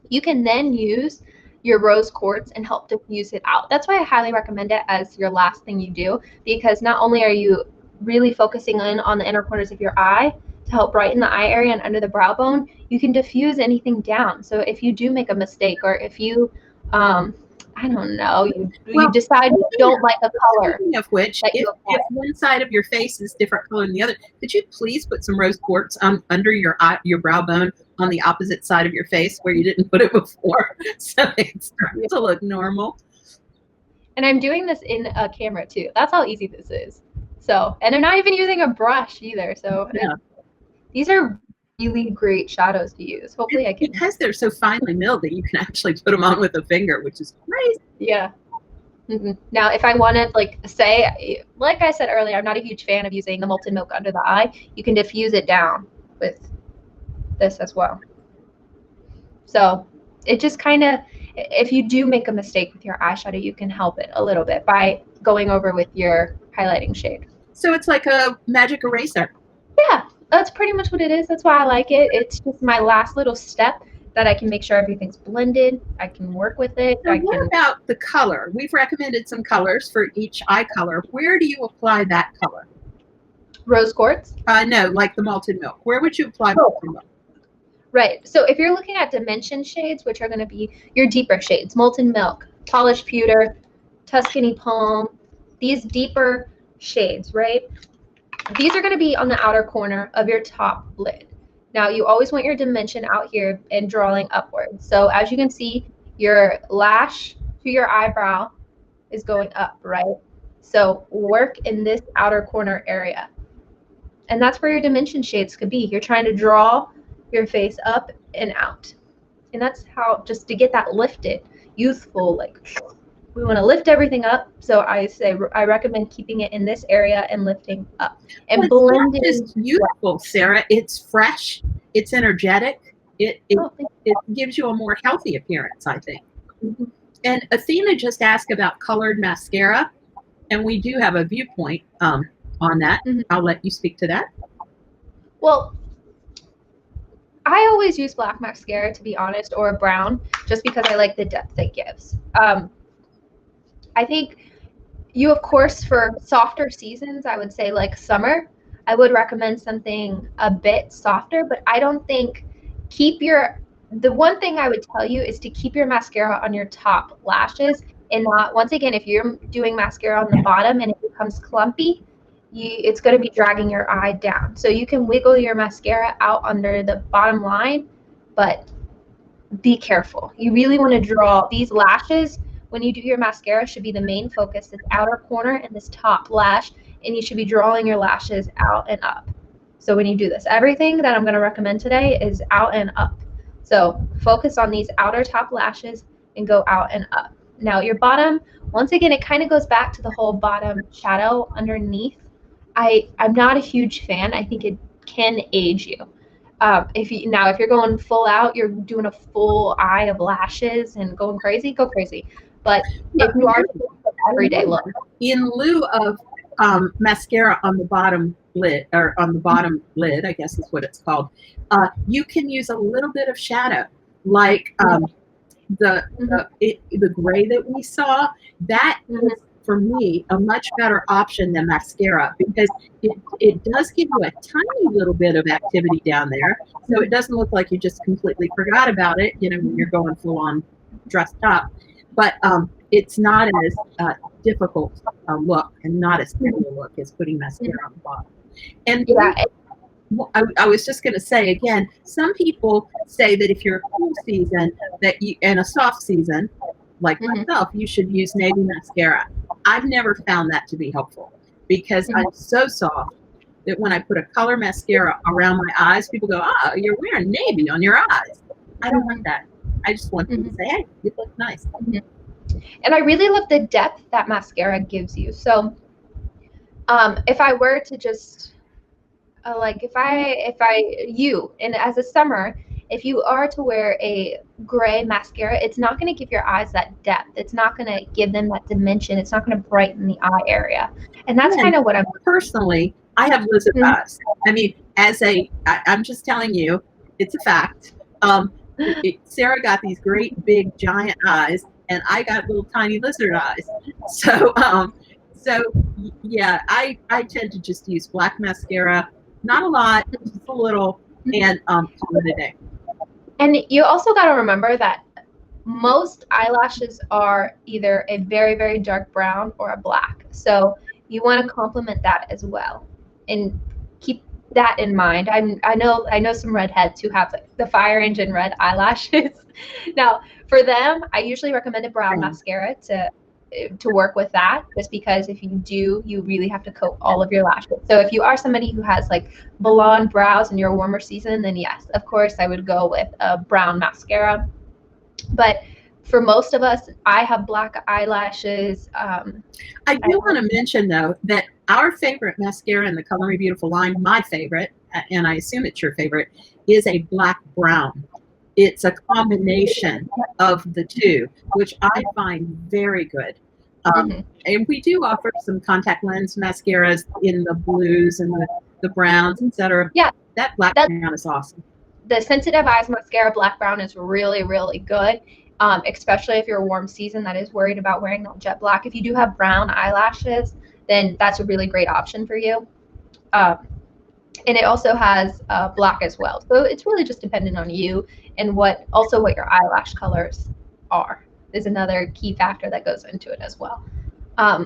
You can then use your rose quartz and help diffuse it out. That's why I highly recommend it as your last thing you do, because not only are you really focusing in on the inner corners of your eye to help brighten the eye area and under the brow bone, you can diffuse anything down. So if you do make a mistake, or if you I don't know, you decide you don't like a color. Speaking of which, if one side of your face is different color than the other, could you please put some rose quartz under your brow bone on the opposite side of your face where you didn't put it before, so it starts to look normal? And I'm doing this in a camera too. That's how easy this is. So, and I'm not even using a brush either. So these are really great shadows to use. Hopefully I can. Because they're so finely milled that you can actually put them on with a finger, which is crazy. Yeah. Now, if I wanted, like I said earlier, I'm not a huge fan of using the molten milk under the eye. You can diffuse it down with this as well. So it just kind of, if you do make a mistake with your eyeshadow, you can help it a little bit by going over with your highlighting shade. So it's like a magic eraser. Yeah, that's pretty much what it is. That's why I like it. It's just my last little step that I can make sure everything's blended. I can work with it. Now, what about the color? We've recommended some colors for each eye color. Where do you apply that color? Rose quartz? No, like the malted milk. Where would you apply malted milk? Right. So if you're looking at dimension shades, which are going to be your deeper shades, molten milk, polished pewter, Tuscany palm, these deeper shades, right? These are going to be on the outer corner of your top lid. Now, you always want your dimension out here and drawing upwards. So as you can see, your lash to your eyebrow is going up, right? So work in this outer corner area. And that's where your dimension shades could be. You're trying to draw your face up and out. And that's how, just to get that lifted, youthful, like we want to lift everything up. So I recommend keeping it in this area and lifting up and blending. It's not just youthful, Sarah. It's fresh. It's energetic. It gives you a more healthy appearance, I think. Mm-hmm. And Athena just asked about colored mascara, and we do have a viewpoint on that. Mm-hmm. I'll let you speak to that. Well, I always use black mascara, to be honest, or a brown, just because I like the depth it gives. I think you, of course, for softer seasons, I would say like summer, I would recommend something a bit softer, but I don't think the one thing I would tell you is to keep your mascara on your top lashes and not, once again, if you're doing mascara on the bottom and it becomes clumpy, it's going to be dragging your eye down. So you can wiggle your mascara out under the bottom line, but be careful. You really want to draw these lashes when you do your mascara should be the main focus, this outer corner and this top lash, and you should be drawing your lashes out and up. So when you do this, everything that I'm going to recommend today is out and up. So focus on these outer top lashes and go out and up. Now your bottom, once again, it kind of goes back to the whole bottom shadow underneath. I'm not a huge fan. I think it can age you. If you're going full out, you're doing a full eye of lashes and going crazy, go crazy. But if you are doing an everyday look, in lieu of mascara on the bottom lid, or on the bottom lid, I guess is what it's called, you can use a little bit of shadow, like the gray that we saw. That is, for me, a much better option than mascara, because it does give you a tiny little bit of activity down there, so it doesn't look like you just completely forgot about it, when you're going full on dressed up. But it's not as difficult a look and not as heavy a look as putting mascara on the bottom. And yeah. I was just going to say again, some people say that if you're a cool season and a soft season, like myself, you should use navy mascara. I've never found that to be helpful, because I'm so soft that when I put a color mascara around my eyes, people go, "Oh, you're wearing navy on your eyes." I don't want that. I just want them to say, "Hey, you look nice." And I really love the depth that mascara gives you. So if I were to just and as a summer, if you are to wear a gray mascara, it's not going to give your eyes that depth. It's not going to give them that dimension. It's not going to brighten the eye area. And that's kind of what I'm personally, I have lizard eyes. I mean, I'm just telling you, it's a fact. Sarah got these great big giant eyes, and I got little tiny lizard eyes. So yeah, I tend to just use black mascara, not a lot, just a little, and call it a day. And you also got to remember that most eyelashes are either a very, very dark brown or a black. So you want to complement that as well, and keep that in mind. I know some redheads who have the fire engine red eyelashes. Now, for them, I usually recommend a brown mascara to work with that, just because if you do, you really have to coat all of your lashes. So if you are somebody who has like blonde brows in your warmer season, then yes, of course, I would go with a brown mascara. But for most of us, I have black eyelashes. I do want to mention, though, that our favorite mascara in the Color Me Beautiful line, my favorite, and I assume it's your favorite, is a black brown. It's a combination of the two, which I find very good. And we do offer some contact lens mascaras in the blues and the browns, etc. Yeah, that black brown is awesome. The Sensitive Eyes mascara black brown is really, really good, especially if you're a warm season that is worried about wearing that jet black. If you do have brown eyelashes, then that's a really great option for you. And it also has black as well. So it's really just dependent on you, and what your eyelash colors are is another key factor that goes into it as well. I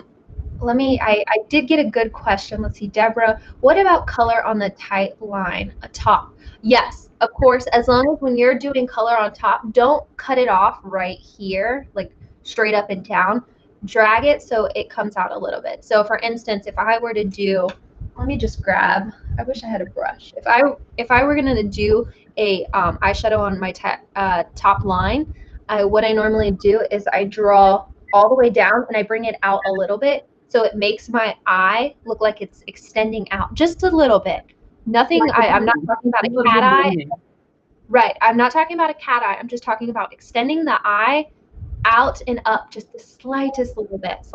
did get a good question. Let's see, Deborah, what about color on the tight line, a top? Yes, of course, as long as when you're doing color on top, don't cut it off right here, like straight up and down. Drag it so it comes out a little bit. So for instance, if I were to do, let me just grab, I wish I had a brush. If I were going to do a eyeshadow on my top line, what I normally do is I draw all the way down and I bring it out a little bit, so it makes my eye look like it's extending out just a little bit. Nothing, I'm not talking about a cat eye. Right, I'm not talking about a cat eye. I'm just talking about extending the eye out and up just the slightest little bit.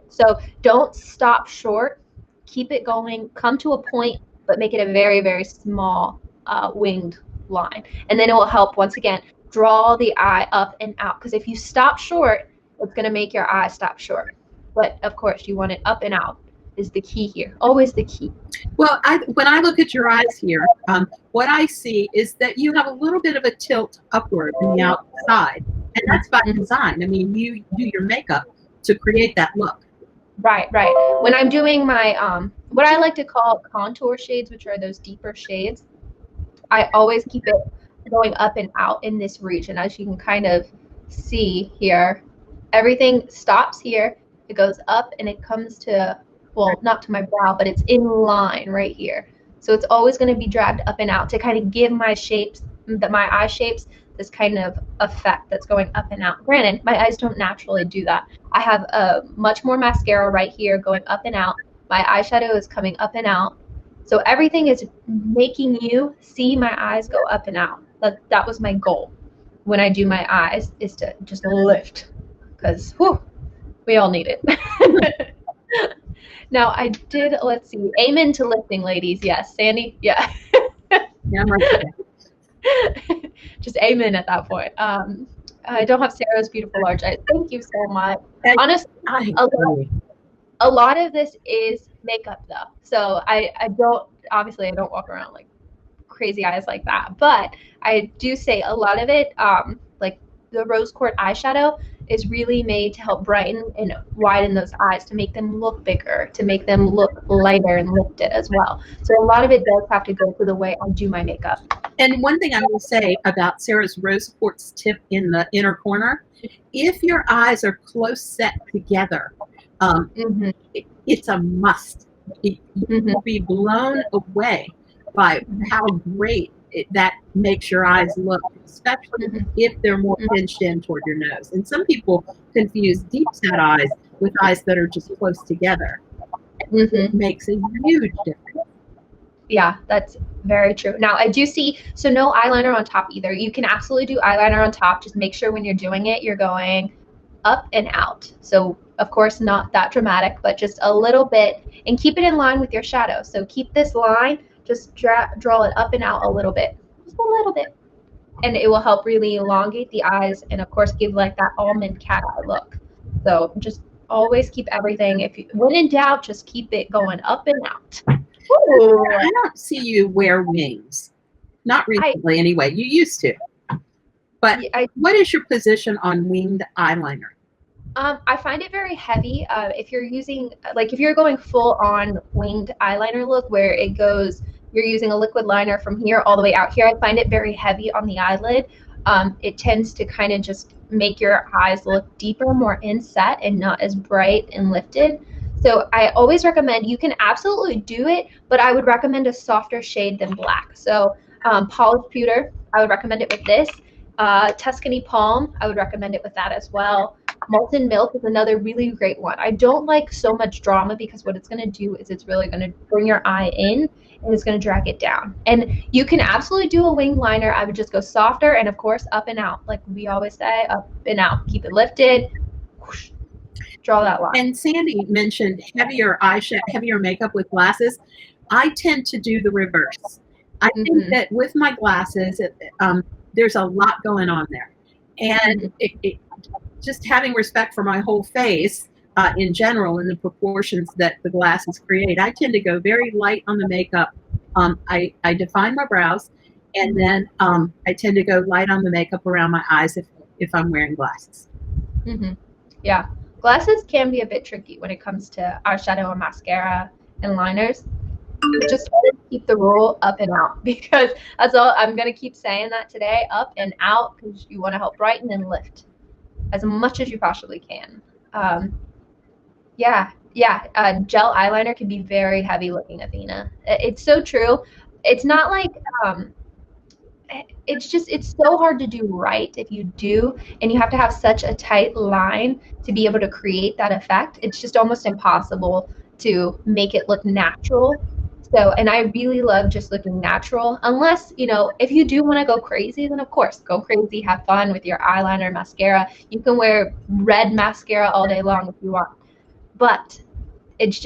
So don't stop short. Keep it going. Come to a point but make it a very, very small winged line. And then it will help, once again, draw the eye up and out. Because if you stop short, it's going to make your eye stop short. But of course, you want it up and out is the key here. Always the key. Well, when I look at your eyes here, what I see is that you have a little bit of a tilt upward on the outside. And that's by design. I mean, you do your makeup to create that look. Right, right. When I'm doing my, what I like to call contour shades, which are those deeper shades, I always keep it going up and out in this region. As you can kind of see here, everything stops here. It goes up and it comes to, well, not to my brow, but it's in line right here. So it's always going to be dragged up and out to kind of give my shapes, my eye shapes, this kind of effect that's going up and out. Granted, my eyes don't naturally do that. I have a much more mascara right here going up and out. My eyeshadow is coming up and out. So everything is making you see my eyes go up and out. That was my goal when I do my eyes, is to just lift, because we all need it. Now I did, let's see, amen to lifting, ladies. Yes, Sandy? Yeah. Yeah, I'm right there. Just amen at that point. I don't have Sarah's beautiful large eyes. Thank you so much. Honestly, a lot of this is makeup though. So I don't, obviously I don't walk around like crazy eyes like that, but I do say a lot of it, like the rose quartz eyeshadow is really made to help brighten and widen those eyes, to make them look bigger, to make them look lighter and lifted as well. So a lot of it does have to go through the way I do my makeup. And one thing I will say about Sarah's rose quartz tip in the inner corner, if your eyes are close set together, it's a must. You will be blown away by how great that makes your eyes look, especially if they're more pinched in toward your nose. And some people confuse deep set eyes with eyes that are just close together. It makes a huge difference. Yeah, that's very true. Now I do see, so no eyeliner on top either. You can absolutely do eyeliner on top. Just make sure when you're doing it, you're going up and out. So of course not that dramatic, but just a little bit, and keep it in line with your shadow. So keep this line, just draw it up and out a little bit, just a little bit. And it will help really elongate the eyes and of course give like that almond cat eye look. So just always keep everything, when in doubt, just keep it going up and out. Ooh. I don't see you wear wings. Not recently anyway. You used to. But what is your position on winged eyeliner? I find it very heavy. If you're using, like if you're going full on winged eyeliner look where it goes, you're using a liquid liner from here all the way out here, I find it very heavy on the eyelid. It tends to kind of just make your eyes look deeper, more inset, and not as bright and lifted. So I always recommend, you can absolutely do it, but I would recommend a softer shade than black. So polished pewter, I would recommend it with this. Tuscany Palm, I would recommend it with that as well. Molten Milk is another really great one. I don't like so much drama because what it's going to do is it's really going to bring your eye in and it's going to drag it down. And you can absolutely do a winged liner. I would just go softer and of course up and out. Like we always say, up and out. Keep it lifted. Whoosh, draw that line. And Sandy mentioned heavier eyeshadow, heavier makeup with glasses. I tend to do the reverse. I think that with my glasses, there's a lot going on there. And just having respect for my whole face in general and the proportions that the glasses create, I tend to go very light on the makeup. I define my brows, and then I tend to go light on the makeup around my eyes if I'm wearing glasses. Yeah, glasses can be a bit tricky when it comes to eyeshadow and mascara and liners. Just keep the rule up and out, because that's all I'm going to keep saying that today, up and out, because you want to help brighten and lift as much as you possibly can. Gel eyeliner can be very heavy looking, Athena. It's so true. It's not like, it's so hard to do right if you do, and you have to have such a tight line to be able to create that effect. It's just almost impossible to make it look natural. So, and I really love just looking natural, unless, if you do want to go crazy, then of course, go crazy, have fun with your eyeliner, mascara. You can wear red mascara all day long if you want. But it's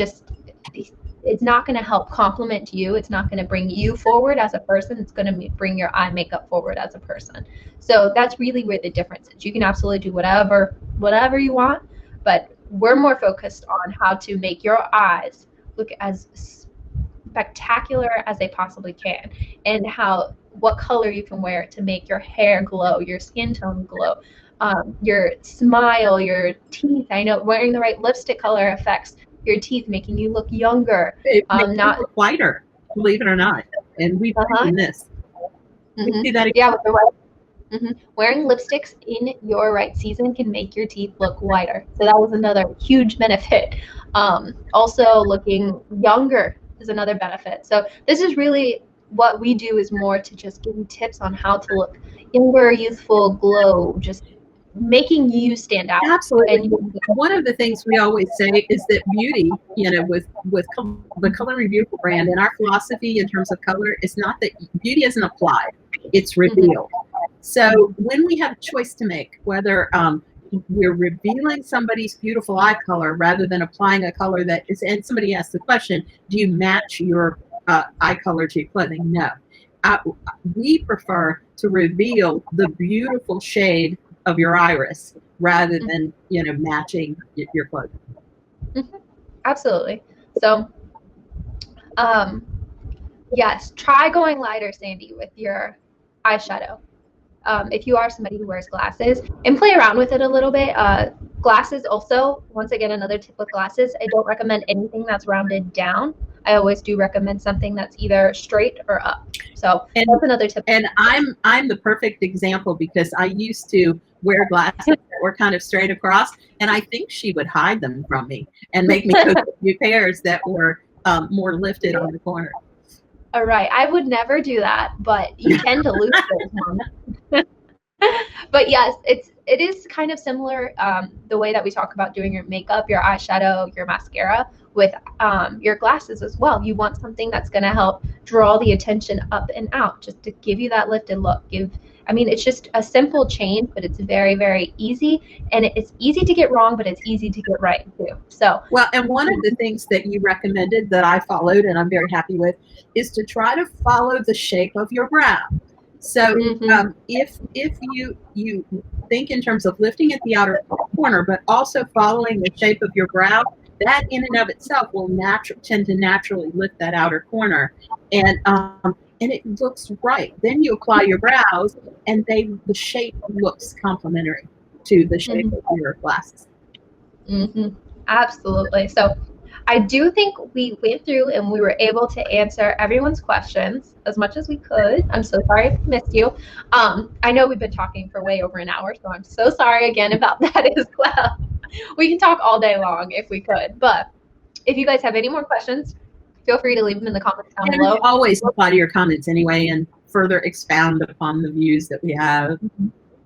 it's not going to help complement you. It's not going to bring you forward as a person. It's going to bring your eye makeup forward as a person. So that's really where the difference is. You can absolutely do whatever you want, but we're more focused on how to make your eyes look as spectacular as they possibly can, and what color you can wear to make your hair glow, your skin tone glow, your smile, your teeth. I know wearing the right lipstick color affects your teeth, making you look younger. It makes you look whiter, believe it or not. And we've seen this. We see that again. Yeah, with the right. Wearing lipsticks in your right season can make your teeth look whiter. So that was another huge benefit. Also, looking younger is another benefit. So this is really what we do, is more to just give you tips on how to look younger, youthful, glow, just making you stand out. Absolutely. And one of the things we always say is that beauty, with the Color Beautiful brand, and our philosophy in terms of color is not that beauty isn't applied, it's revealed. So when we have a choice to make, whether we're revealing somebody's beautiful eye color rather than applying a color that is, and somebody asked the question, do you match your eye color to your clothing? No. We prefer to reveal the beautiful shade of your iris rather than, matching your clothing. Absolutely. So, yes, try going lighter, Sandy, with your eyeshadow. If you are somebody who wears glasses, and play around with it a little bit. Glasses also, once again, another tip with glasses, I don't recommend anything that's rounded down. I always do recommend something that's either straight or up. So that's another tip. And I'm the perfect example, because I used to wear glasses that were kind of straight across, and I think she would hide them from me and make me put a few pairs that were more lifted on the corner. All right, I would never do that, but you tend to lose those. But yes, it is kind of similar, the way that we talk about doing your makeup, your eyeshadow, your mascara, with your glasses as well. You want something that's going to help draw the attention up and out, just to give you that lifted look. It's just a simple change, but it's very, very easy, and it's easy to get wrong, but it's easy to get right too. So well, and one of the things that you recommended that I followed, and I'm very happy with, is to try to follow the shape of your brow. So if you think in terms of lifting at the outer corner, but also following the shape of your brow, that in and of itself will tend to naturally lift that outer corner, and it looks right. Then you apply your brows, and the shape looks complementary to the shape of your glasses. Absolutely. So I do think we went through and we were able to answer everyone's questions as much as we could. I'm so sorry if I missed you. I know we've been talking for way over an hour, so I'm so sorry again about that as well. We can talk all day long if we could, but if you guys have any more questions, feel free to leave them in the comments down below. Always reply to your comments anyway and further expound upon the views that we have.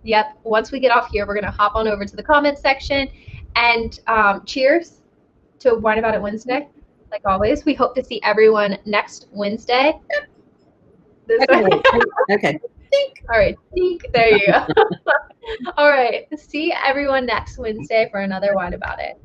Yep. Once we get off here, we're going to hop on over to the comments section, and cheers to Wine About It Wednesday. Like always, we hope to see everyone next Wednesday. Okay. All right. There you go. All right. See everyone next Wednesday for another Wine About It.